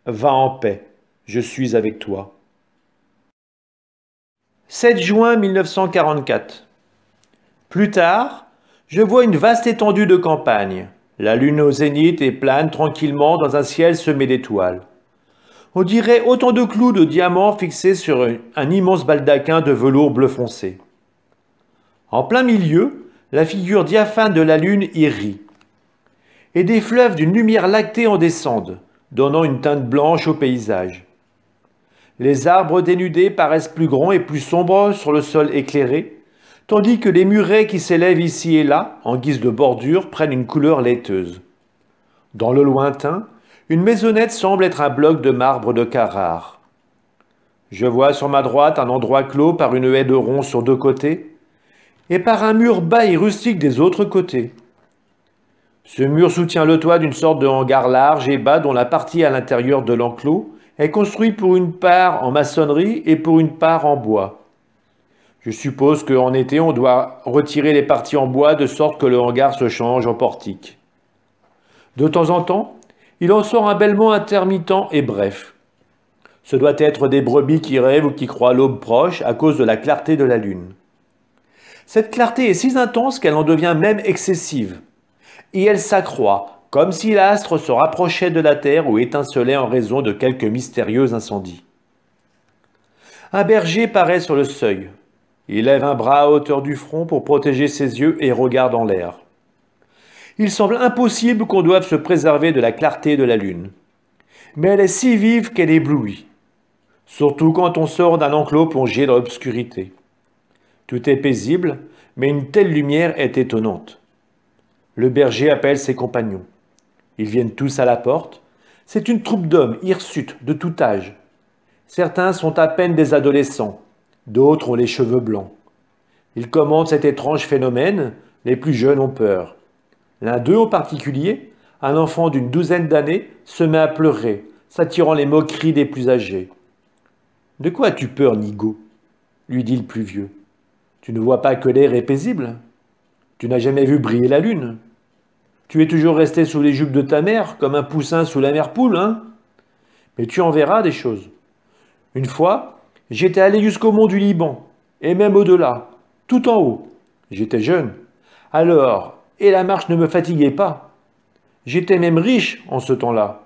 Va en paix, je suis avec toi. 7 juin 1944. Plus tard, je vois une vaste étendue de campagne. La lune au zénith et plane tranquillement dans un ciel semé d'étoiles. On dirait autant de clous de diamants fixés sur un immense baldaquin de velours bleu foncé. En plein milieu, la figure diaphane de la lune y rit. Et des fleuves d'une lumière lactée en descendent, donnant une teinte blanche au paysage. Les arbres dénudés paraissent plus grands et plus sombres sur le sol éclairé, tandis que les murets qui s'élèvent ici et là, en guise de bordure, prennent une couleur laiteuse. Dans le lointain, une maisonnette semble être un bloc de marbre de Carrare. Je vois sur ma droite un endroit clos par une haie de ronces sur 2 côtés, et par un mur bas et rustique des autres côtés. Ce mur soutient le toit d'une sorte de hangar large et bas dont la partie à l'intérieur de l'enclos est construite pour une part en maçonnerie et pour une part en bois. Je suppose qu'en été on doit retirer les parties en bois de sorte que le hangar se change en portique. De temps en temps, il en sort un bêlement intermittent et bref. Ce doit être des brebis qui rêvent ou qui croient l'aube proche à cause de la clarté de la lune. Cette clarté est si intense qu'elle en devient même excessive. Et elle s'accroît, comme si l'astre se rapprochait de la terre ou étincelait en raison de quelque mystérieux incendie. Un berger paraît sur le seuil. Il lève un bras à hauteur du front pour protéger ses yeux et regarde en l'air. Il semble impossible qu'on doive se préserver de la clarté de la lune. Mais elle est si vive qu'elle éblouit, surtout quand on sort d'un enclos plongé dans l'obscurité. Tout est paisible, mais une telle lumière est étonnante. Le berger appelle ses compagnons. Ils viennent tous à la porte. C'est une troupe d'hommes hirsutes de tout âge. Certains sont à peine des adolescents, d'autres ont les cheveux blancs. Ils commentent cet étrange phénomène, les plus jeunes ont peur. L'un d'eux en particulier, un enfant d'une 12aine d'années, se met à pleurer, s'attirant les moqueries des plus âgés. « De quoi as-tu peur, Nigaud ?» lui dit le plus vieux. « Tu ne vois pas que l'air est paisible ? Tu n'as jamais vu briller la lune ? Tu es toujours resté sous les jupes de ta mère, comme un poussin sous la mère poule, hein ? Mais tu en verras des choses. Une fois, j'étais allé jusqu'au mont du Liban, et même au-delà, tout en haut. J'étais jeune. Alors, et la marche ne me fatiguait pas. J'étais même riche en ce temps-là.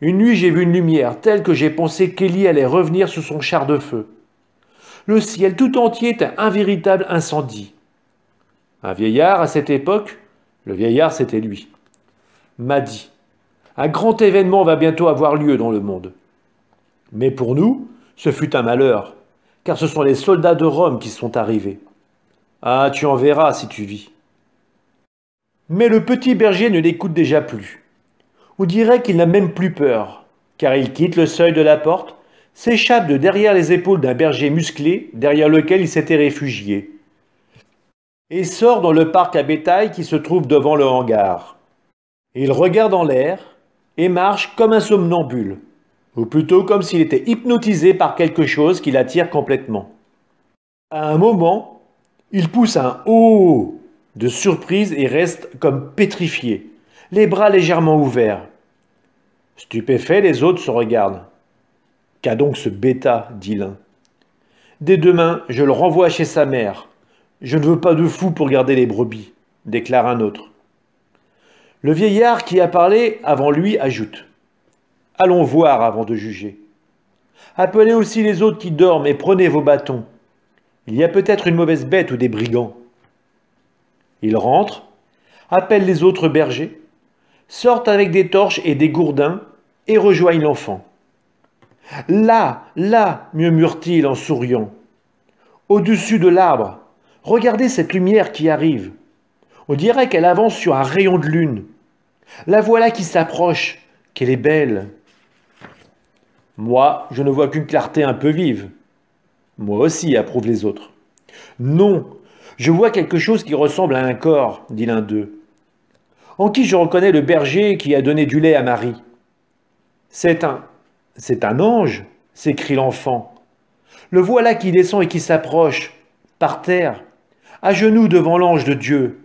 Une nuit, j'ai vu une lumière telle que j'ai pensé qu'Élie allait revenir sur son char de feu. Le ciel tout entier était un véritable incendie. Un vieillard, à cette époque, le vieillard c'était lui, m'a dit « Un grand événement va bientôt avoir lieu dans le monde. » Mais pour nous, ce fut un malheur, car ce sont les soldats de Rome qui sont arrivés. Ah, tu en verras si tu vis. Mais le petit berger ne l'écoute déjà plus. On dirait qu'il n'a même plus peur, car il quitte le seuil de la porte, s'échappe de derrière les épaules d'un berger musclé derrière lequel il s'était réfugié, et sort dans le parc à bétail qui se trouve devant le hangar. Il regarde en l'air et marche comme un somnambule. ou plutôt comme s'il était hypnotisé par quelque chose qui l'attire complètement. À un moment, il pousse un « oh » de surprise et reste comme pétrifié, les bras légèrement ouverts. Stupéfaits, les autres se regardent. « Qu'a donc ce bêta » dit l'un. « Dès demain, je le renvoie chez sa mère. Je ne veux pas de fou pour garder les brebis » déclare un autre. Le vieillard qui a parlé avant lui ajoute « Allons voir avant de juger. Appelez aussi les autres qui dorment et prenez vos bâtons. Il y a peut-être une mauvaise bête ou des brigands. » Ils rentrent, appellent les autres bergers, sortent avec des torches et des gourdins et rejoignent l'enfant. « Là, là !» murmure-t-il en souriant. « Au-dessus de l'arbre, regardez cette lumière qui arrive. On dirait qu'elle avance sur un rayon de lune. La voilà qui s'approche, qu'elle est belle. » Moi, je ne vois qu'une clarté un peu vive. Moi aussi, approuvent les autres. Non, je vois quelque chose qui ressemble à un corps, dit l'un d'eux. En qui je reconnais le berger qui a donné du lait à Marie. C'est un ange, s'écrie l'enfant. Le voilà qui descend et qui s'approche, par terre, à genoux devant l'ange de Dieu.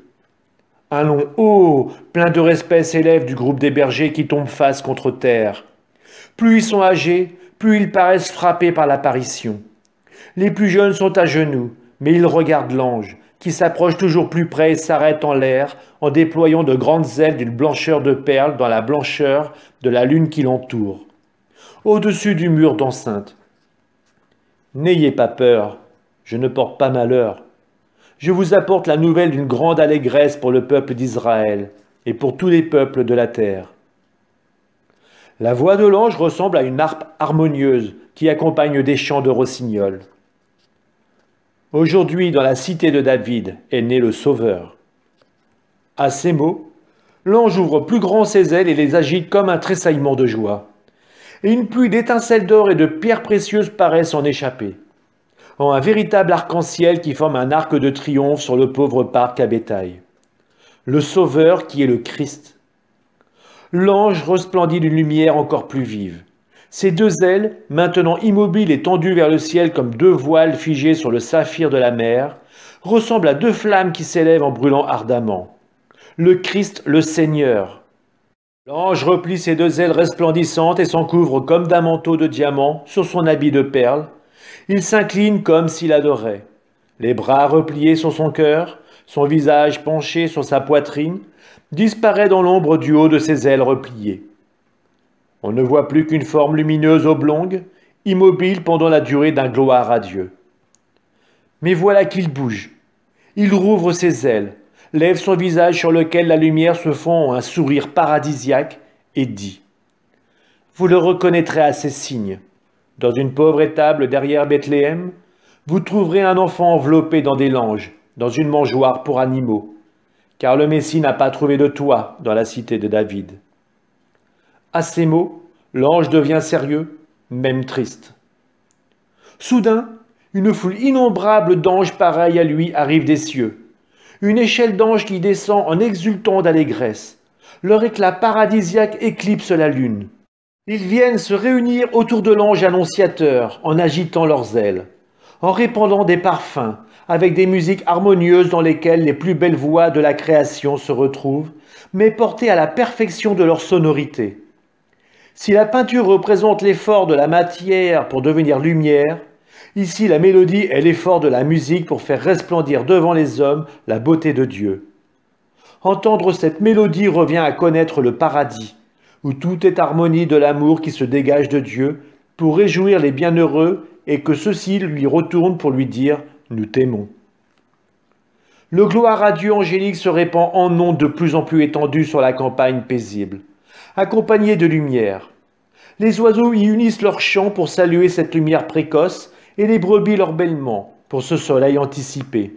Un long « oh » plein de respect s'élève du groupe des bergers qui tombent face contre terre. Plus ils sont âgés, plus ils paraissent frappés par l'apparition. Les plus jeunes sont à genoux, mais ils regardent l'ange, qui s'approche toujours plus près et s'arrête en l'air en déployant de grandes ailes d'une blancheur de perles dans la blancheur de la lune qui l'entoure, au-dessus du mur d'enceinte. N'ayez pas peur, je ne porte pas malheur. Je vous apporte la nouvelle d'une grande allégresse pour le peuple d'Israël et pour tous les peuples de la terre. La voix de l'ange ressemble à une harpe harmonieuse qui accompagne des chants de rossignols. Aujourd'hui, dans la cité de David, est né le Sauveur. À ces mots, l'ange ouvre plus grand ses ailes et les agite comme un tressaillement de joie. Et une pluie d'étincelles d'or et de pierres précieuses paraît s'en échapper, en un véritable arc-en-ciel qui forme un arc de triomphe sur le pauvre parc à bétail. Le Sauveur qui est le Christ. L'ange resplendit d'une lumière encore plus vive. Ses deux ailes, maintenant immobiles et tendues vers le ciel comme deux voiles figées sur le saphir de la mer, ressemblent à deux flammes qui s'élèvent en brûlant ardemment. Le Christ, le Seigneur. L'ange replie ses deux ailes resplendissantes et s'en couvre comme d'un manteau de diamant sur son habit de perles. Il s'incline comme s'il adorait. Les bras repliés sur son cœur, son visage penché sur sa poitrine, disparaît dans l'ombre du haut de ses ailes repliées. On ne voit plus qu'une forme lumineuse oblongue, immobile pendant la durée d'un gloire à Dieu. Mais voilà qu'il bouge. Il rouvre ses ailes, lève son visage sur lequel la lumière se fond en un sourire paradisiaque et dit « Vous le reconnaîtrez à ces signes. Dans une pauvre étable derrière Bethléem, vous trouverez un enfant enveloppé dans des langes, dans une mangeoire pour animaux, car le Messie n'a pas trouvé de toit dans la cité de David. » À ces mots, l'ange devient sérieux, même triste. Soudain, une foule innombrable d'anges pareils à lui arrive des cieux. Une échelle d'anges qui descend en exultant d'allégresse. Leur éclat paradisiaque éclipse la lune. Ils viennent se réunir autour de l'ange annonciateur en agitant leurs ailes, en répandant des parfums, avec des musiques harmonieuses dans lesquelles les plus belles voix de la création se retrouvent, mais portées à la perfection de leur sonorité. Si la peinture représente l'effort de la matière pour devenir lumière, ici la mélodie est l'effort de la musique pour faire resplendir devant les hommes la beauté de Dieu. Entendre cette mélodie revient à connaître le paradis, où tout est harmonie de l'amour qui se dégage de Dieu pour réjouir les bienheureux et que ceux-ci lui retournent pour lui dire « Nous t'aimons ». Le gloire à Dieu angélique se répand en ondes de plus en plus étendues sur la campagne paisible, accompagné de lumière. Les oiseaux y unissent leurs chants pour saluer cette lumière précoce et les brebis leur bêlement pour ce soleil anticipé.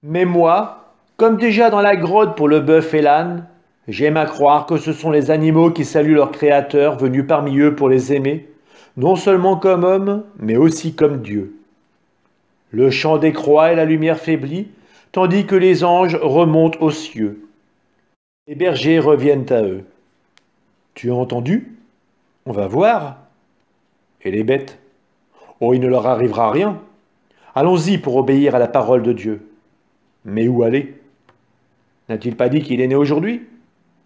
Mais moi, comme déjà dans la grotte pour le bœuf et l'âne, j'aime à croire que ce sont les animaux qui saluent leur Créateur venu parmi eux pour les aimer, non seulement comme hommes, mais aussi comme Dieu. Le chant décroît et la lumière faiblit, tandis que les anges remontent aux cieux. Les bergers reviennent à eux. « Tu as entendu ? On va voir, Et les bêtes? Oh, il ne leur arrivera rien. Allons-y pour obéir à la parole de Dieu. Mais où aller? N'a-t-il pas dit qu'il est né aujourd'hui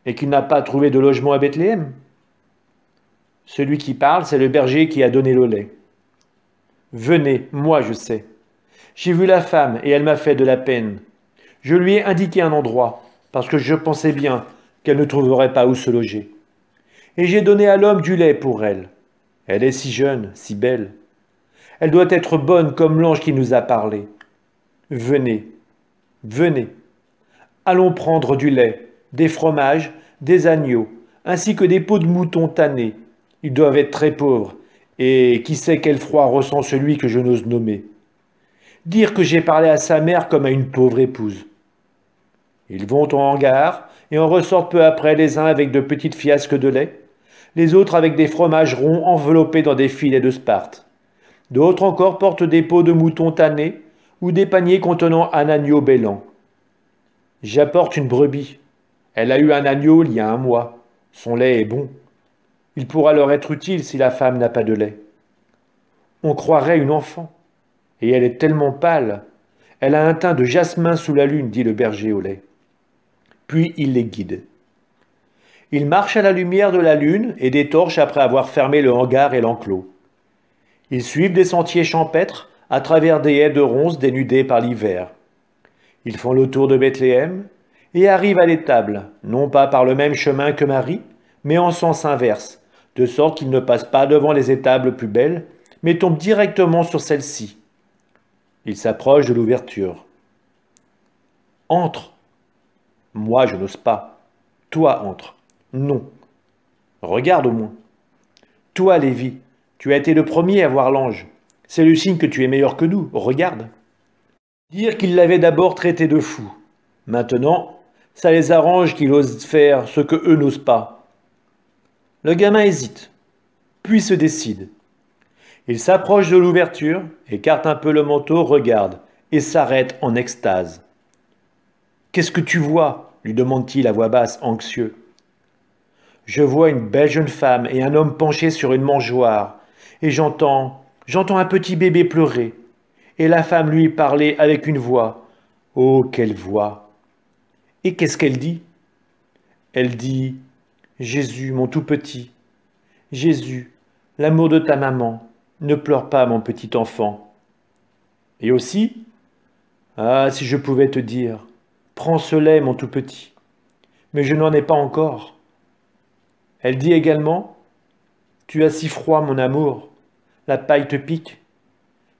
et qu'il n'a pas trouvé de logement à Bethléem? Celui qui parle, c'est le berger qui a donné le lait. Venez, moi je sais. J'ai vu la femme et elle m'a fait de la peine. Je lui ai indiqué un endroit, parce que je pensais bien qu'elle ne trouverait pas où se loger. Et j'ai donné à l'homme du lait pour elle. Elle est si jeune, si belle. Elle doit être bonne comme l'ange qui nous a parlé. Venez, venez. Allons prendre du lait, des fromages, des agneaux, ainsi que des peaux de moutons tannés. Ils doivent être très pauvres, et qui sait quel froid ressent celui que je n'ose nommer. Dire que j'ai parlé à sa mère comme à une pauvre épouse. Ils vont en hangar et en ressortent peu après les uns avec de petites fiasques de lait, les autres avec des fromages ronds enveloppés dans des filets de Sparte. D'autres encore portent des peaux de moutons tannés ou des paniers contenant un agneau bêlant. J'apporte une brebis. Elle a eu un agneau il y a un mois. Son lait est bon. Il pourra leur être utile si la femme n'a pas de lait. On croirait une enfant. Et elle est tellement pâle. Elle a un teint de jasmin sous la lune, dit le berger au lait. Puis il les guide. Ils marchent à la lumière de la lune et des torches après avoir fermé le hangar et l'enclos. Ils suivent des sentiers champêtres à travers des haies de ronces dénudées par l'hiver. Ils font le tour de Bethléem et arrivent à l'étable, non pas par le même chemin que Marie, mais en sens inverse, de sorte qu'ils ne passent pas devant les étables plus belles, mais tombent directement sur celle-ci. Ils s'approchent de l'ouverture. Entre. Moi, je n'ose pas. Toi, entre. Non. Regarde au moins. Toi, Lévi, tu as été le premier à voir l'ange. C'est le signe que tu es meilleur que nous. Regarde. Dire qu'il l'avait d'abord traité de fou. Maintenant, ça les arrange qu'il ose faire ce que eux n'osent pas. Le gamin hésite, puis se décide. Il s'approche de l'ouverture, écarte un peu le manteau, regarde, et s'arrête en extase. « Qu'est-ce que tu vois ?» lui demande-t-il à voix basse, anxieux. « Je vois une belle jeune femme et un homme penché sur une mangeoire, et j'entends un petit bébé pleurer, et la femme lui parlait avec une voix. Oh, quelle voix! Et qu'est-ce qu'elle dit? Elle dit « Jésus, mon tout petit, Jésus, l'amour de ta maman, ne pleure pas, mon petit enfant. » Et aussi, « Ah, si je pouvais te dire, prends ce lait, mon tout petit, mais je n'en ai pas encore. » Elle dit également, « Tu as si froid, mon amour, la paille te pique.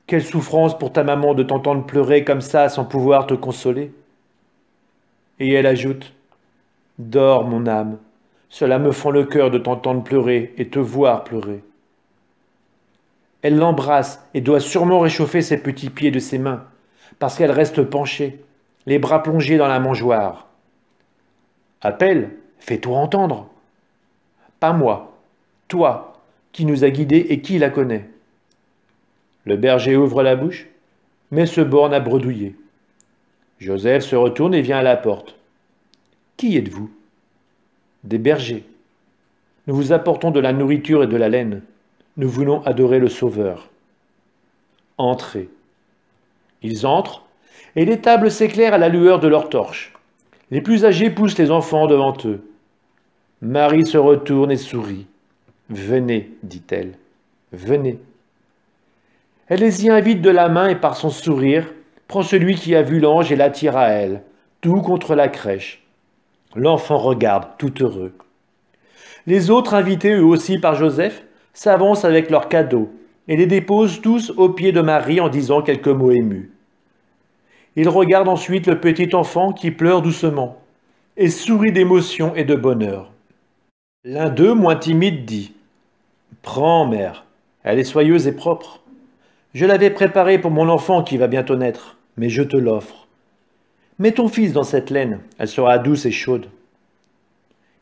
Quelle souffrance pour ta maman de t'entendre pleurer comme ça sans pouvoir te consoler. » Et elle ajoute, « Dors, mon âme, cela me fend le cœur de t'entendre pleurer et te voir pleurer. » Elle l'embrasse et doit sûrement réchauffer ses petits pieds de ses mains, parce qu'elle reste penchée, les bras plongés dans la mangeoire. « Appelle, fais-toi entendre. » « Pas moi, toi, qui nous a guidés et qui la connaît. » Le berger ouvre la bouche, mais se borne à bredouiller. Joseph se retourne et vient à la porte. « Qui êtes-vous » ? « Des bergers. Nous vous apportons de la nourriture et de la laine. Nous voulons adorer le Sauveur. » Entrez. Ils entrent, et l'étable s'éclaire à la lueur de leurs torches. Les plus âgés poussent les enfants devant eux. Marie se retourne et sourit. « Venez, dit-elle, venez. » Elle les y invite de la main et par son sourire, prend celui qui a vu l'ange et l'attire à elle, tout contre la crèche. L'enfant regarde, tout heureux. Les autres, invités eux aussi par Joseph, s'avancent avec leurs cadeaux et les déposent tous aux pieds de Marie en disant quelques mots émus. Ils regardent ensuite le petit enfant qui pleure doucement et sourit d'émotion et de bonheur. L'un d'eux, moins timide, dit « Prends, mère, elle est soyeuse et propre. Je l'avais préparée pour mon enfant qui va bientôt naître, mais je te l'offre. Mets ton fils dans cette laine, elle sera douce et chaude. »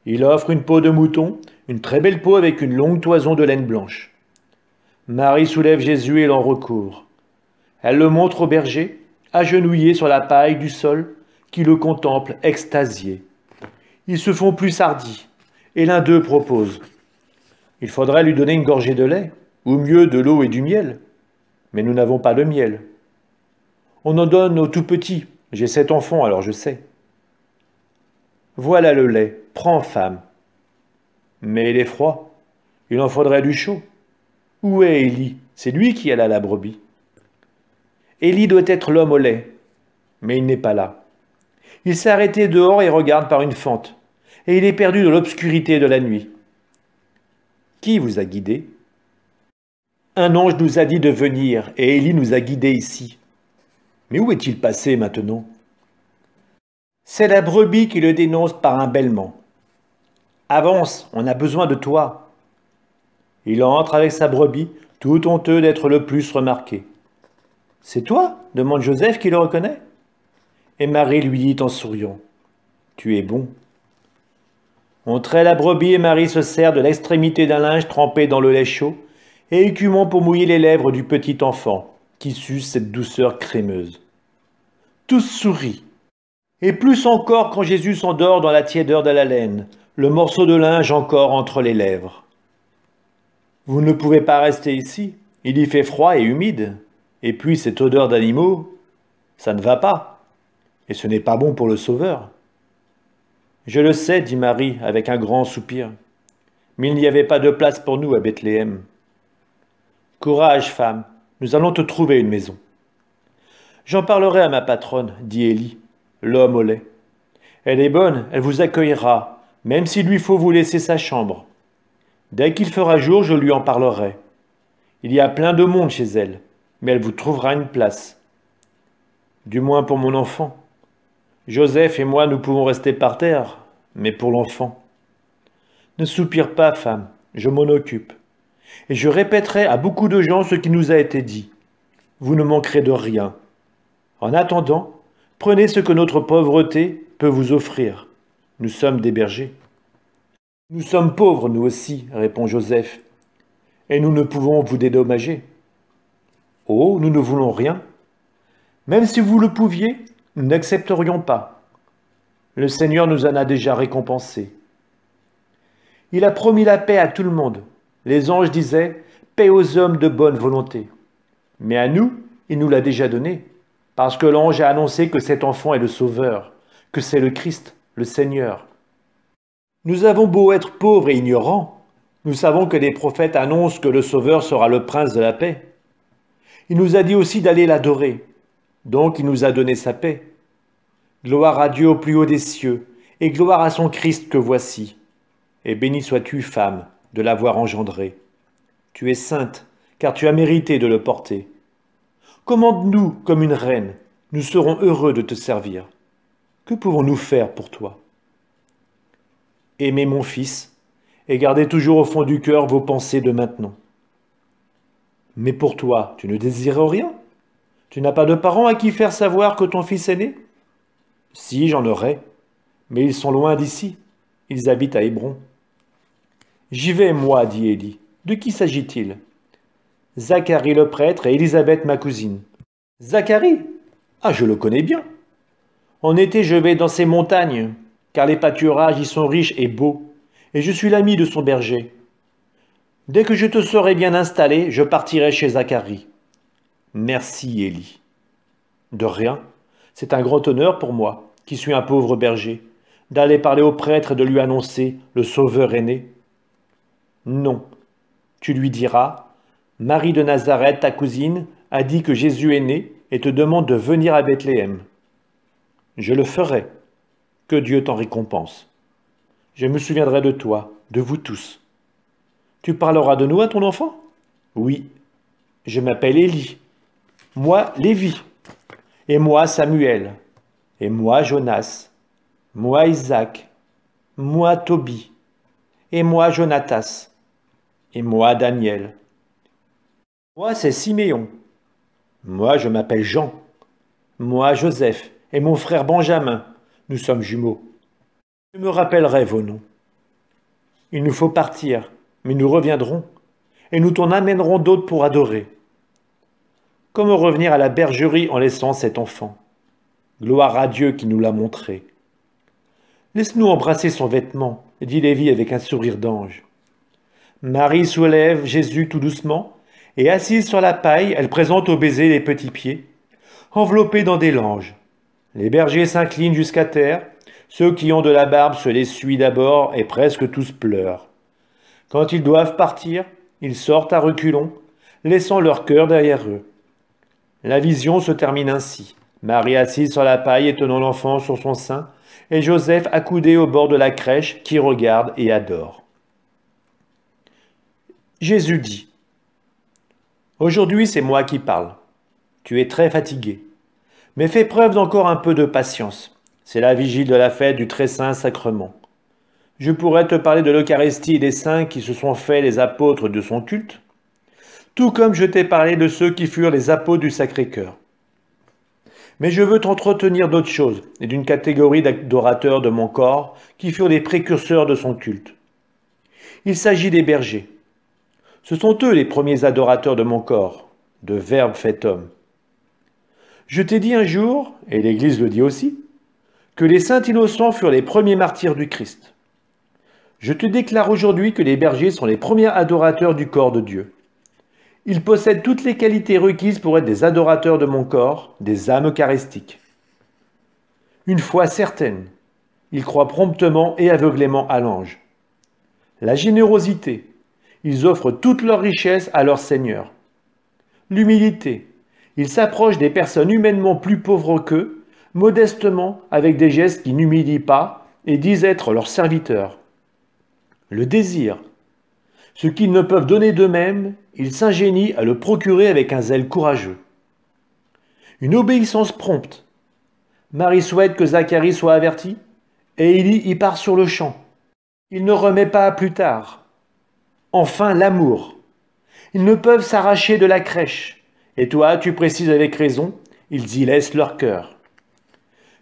Il offre une peau de mouton, une très belle peau avec une longue toison de laine blanche. Marie soulève Jésus et l'en recouvre. Elle le montre au berger, agenouillé sur la paille du sol, qui le contemple extasié. Ils se font plus hardis, et l'un d'eux propose. « Il faudrait lui donner une gorgée de lait, ou mieux de l'eau et du miel. Mais nous n'avons pas de miel. On en donne aux tout petits. J'ai 7 enfants, alors je sais. Voilà le lait. Prends, femme. Mais il est froid. Il en faudrait du chaud. Où est Élie? C'est lui qui a la brebis. Élie doit être l'homme au lait. Mais il n'est pas là. Il s'est arrêté dehors et regarde par une fente. Et il est perdu dans l'obscurité de la nuit. Qui vous a guidé? Un ange nous a dit de venir, et Élie nous a guidés ici. Mais où est-il passé maintenant? C'est la brebis qui le dénonce par un bêlement. Avance, on a besoin de toi. Il entre avec sa brebis, tout honteux d'être le plus remarqué. C'est toi? Demande Joseph qui le reconnaît. Et Marie lui dit en souriant. Tu es bon. On traite la brebis et Marie se sert de l'extrémité d'un linge trempé dans le lait chaud et écumant pour mouiller les lèvres du petit enfant qui suce cette douceur crémeuse. Tous sourient. Et plus encore quand Jésus s'endort dans la tiédeur de la laine, le morceau de linge encore entre les lèvres. Vous ne pouvez pas rester ici, il y fait froid et humide. Et puis cette odeur d'animaux, ça ne va pas. Et ce n'est pas bon pour le Sauveur. Je le sais, dit Marie avec un grand soupir, mais il n'y avait pas de place pour nous à Bethléem. Courage, femme, nous allons te trouver une maison. J'en parlerai à ma patronne, dit Élie, l'homme au lait. Elle est bonne, elle vous accueillera, même s'il lui faut vous laisser sa chambre. Dès qu'il fera jour, je lui en parlerai. Il y a plein de monde chez elle, mais elle vous trouvera une place. Du moins pour mon enfant. Joseph et moi, nous pouvons rester par terre, mais pour l'enfant. Ne soupire pas, femme, je m'en occupe. Et je répéterai à beaucoup de gens ce qui nous a été dit. Vous ne manquerez de rien. En attendant, prenez ce que notre pauvreté peut vous offrir. Nous sommes des bergers. Nous sommes pauvres, nous aussi, répond Joseph, et nous ne pouvons vous dédommager. Oh, nous ne voulons rien. Même si vous le pouviez, nous n'accepterions pas. Le Seigneur nous en a déjà récompensés. Il a promis la paix à tout le monde. Les anges disaient « paix aux hommes de bonne volonté ». Mais à nous, il nous l'a déjà donné, parce que l'ange a annoncé que cet enfant est le Sauveur, que c'est le Christ, le Seigneur. Nous avons beau être pauvres et ignorants, nous savons que les prophètes annoncent que le Sauveur sera le prince de la paix. Il nous a dit aussi d'aller l'adorer, donc il nous a donné sa paix. Gloire à Dieu au plus haut des cieux, et gloire à son Christ que voici. Et béni sois-tu, femme, de l'avoir engendré. Tu es sainte, car tu as mérité de le porter. Commande-nous comme une reine, nous serons heureux de te servir. Que pouvons-nous faire pour toi? Aimez mon fils, et gardez toujours au fond du cœur vos pensées de maintenant. Mais pour toi, tu ne désires rien? Tu n'as pas de parents à qui faire savoir que ton fils est né? Si, j'en aurais, mais ils sont loin d'ici, ils habitent à Hébron. J'y vais, moi, dit Élie. De qui s'agit-il? Zacharie le prêtre et Élisabeth ma cousine. Zacharie? Ah, je le connais bien. En été, je vais dans ces montagnes, car les pâturages y sont riches et beaux, et je suis l'ami de son berger. Dès que je te serai bien installé, je partirai chez Zacharie. Merci, Élie. De rien, c'est un grand honneur pour moi, qui suis un pauvre berger, d'aller parler au prêtre et de lui annoncer « le Sauveur est né ». Non, tu lui diras « Marie de Nazareth, ta cousine, a dit que Jésus est né et te demande de venir à Bethléem. » Je le ferai. Que Dieu t'en récompense. Je me souviendrai de toi, de vous tous. Tu parleras de nous à ton enfant? Oui. Je m'appelle Élie. Moi, Lévi. Et moi, Samuel. Et moi, Jonas. Moi, Isaac. Moi, Tobie. Et moi, Jonatas. Et moi, Daniel. Moi, c'est Siméon. Moi, je m'appelle Jean. Moi, Joseph. Et mon frère Benjamin. Nous sommes jumeaux. Je me rappellerai vos noms. Il nous faut partir, mais nous reviendrons, et nous t'en amènerons d'autres pour adorer. Comment revenir à la bergerie en laissant cet enfant? Gloire à Dieu qui nous l'a montré. Laisse-nous embrasser son vêtement, dit Lévi avec un sourire d'ange. Marie soulève Jésus tout doucement et assise sur la paille, elle présente au baiser les petits pieds, enveloppés dans des langes. Les bergers s'inclinent jusqu'à terre, ceux qui ont de la barbe se l'essuient d'abord et presque tous pleurent. Quand ils doivent partir, ils sortent à reculons, laissant leur cœur derrière eux. La vision se termine ainsi. Marie assise sur la paille et tenant l'enfant sur son sein, et Joseph accoudé au bord de la crèche qui regarde et adore. Jésus dit : « Aujourd'hui c'est moi qui parle. Tu es très fatigué. Mais fais preuve d'encore un peu de patience. C'est la vigile de la fête du très saint sacrement. Je pourrais te parler de l'Eucharistie et des saints qui se sont faits les apôtres de son culte, tout comme je t'ai parlé de ceux qui furent les apôtres du Sacré-Cœur. Mais je veux t'entretenir d'autre chose et d'une catégorie d'adorateurs de mon corps qui furent les précurseurs de son culte. Il s'agit des bergers. Ce sont eux les premiers adorateurs de mon corps, de Verbe fait homme. Je t'ai dit un jour, et l'Église le dit aussi, que les saints innocents furent les premiers martyrs du Christ. Je te déclare aujourd'hui que les bergers sont les premiers adorateurs du corps de Dieu. Ils possèdent toutes les qualités requises pour être des adorateurs de mon corps, des âmes eucharistiques. Une foi certaine, ils croient promptement et aveuglément à l'ange. La générosité, ils offrent toute leur richesse à leur Seigneur. L'humilité, ils s'approchent des personnes humainement plus pauvres qu'eux, modestement, avec des gestes qui n'humilient pas et disent être leurs serviteurs. Le désir, ce qu'ils ne peuvent donner d'eux-mêmes, ils s'ingénient à le procurer avec un zèle courageux. Une obéissance prompte. Marie souhaite que Zacharie soit averti, et Élie y part sur le champ. Il ne remet pas à plus tard. Enfin, l'amour. Ils ne peuvent s'arracher de la crèche, et toi, tu précises avec raison, ils y laissent leur cœur.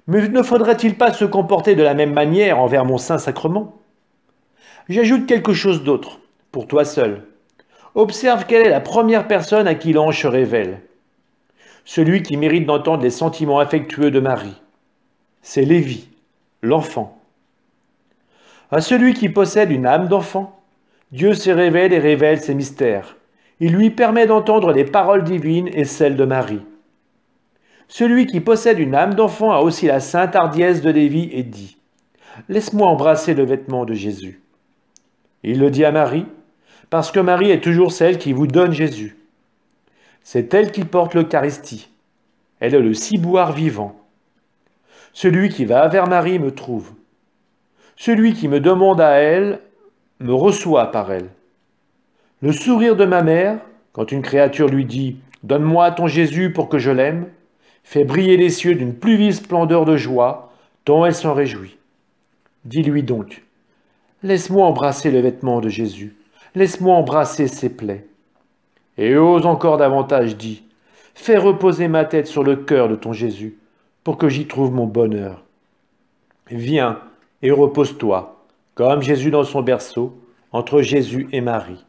Mais ne faudrait-il pas se comporter de la même manière envers mon Saint-Sacrement ? J'ajoute quelque chose d'autre, pour toi seul. Observe quelle est la première personne à qui l'ange se révèle. Celui qui mérite d'entendre les sentiments affectueux de Marie. C'est Lévi, l'enfant. À celui qui possède une âme d'enfant, Dieu se révèle et révèle ses mystères. Il lui permet d'entendre les paroles divines et celles de Marie. Celui qui possède une âme d'enfant a aussi la sainte hardiesse de Lévi et dit : « Laisse-moi embrasser le vêtement de Jésus. » Il le dit à Marie, parce que Marie est toujours celle qui vous donne Jésus. C'est elle qui porte l'Eucharistie. Elle est le ciboire vivant. Celui qui va vers Marie me trouve. Celui qui me demande à elle me reçoit par elle. Le sourire de ma mère, quand une créature lui dit « Donne-moi ton Jésus pour que je l'aime », fait briller les cieux d'une plus vive splendeur de joie, dont elle s'en réjouit. Dis-lui donc : « Laisse-moi embrasser le vêtement de Jésus, laisse-moi embrasser ses plaies. » Et ose encore davantage, dis : « Fais reposer ma tête sur le cœur de ton Jésus, pour que j'y trouve mon bonheur. Viens et repose-toi, comme Jésus dans son berceau, entre Jésus et Marie.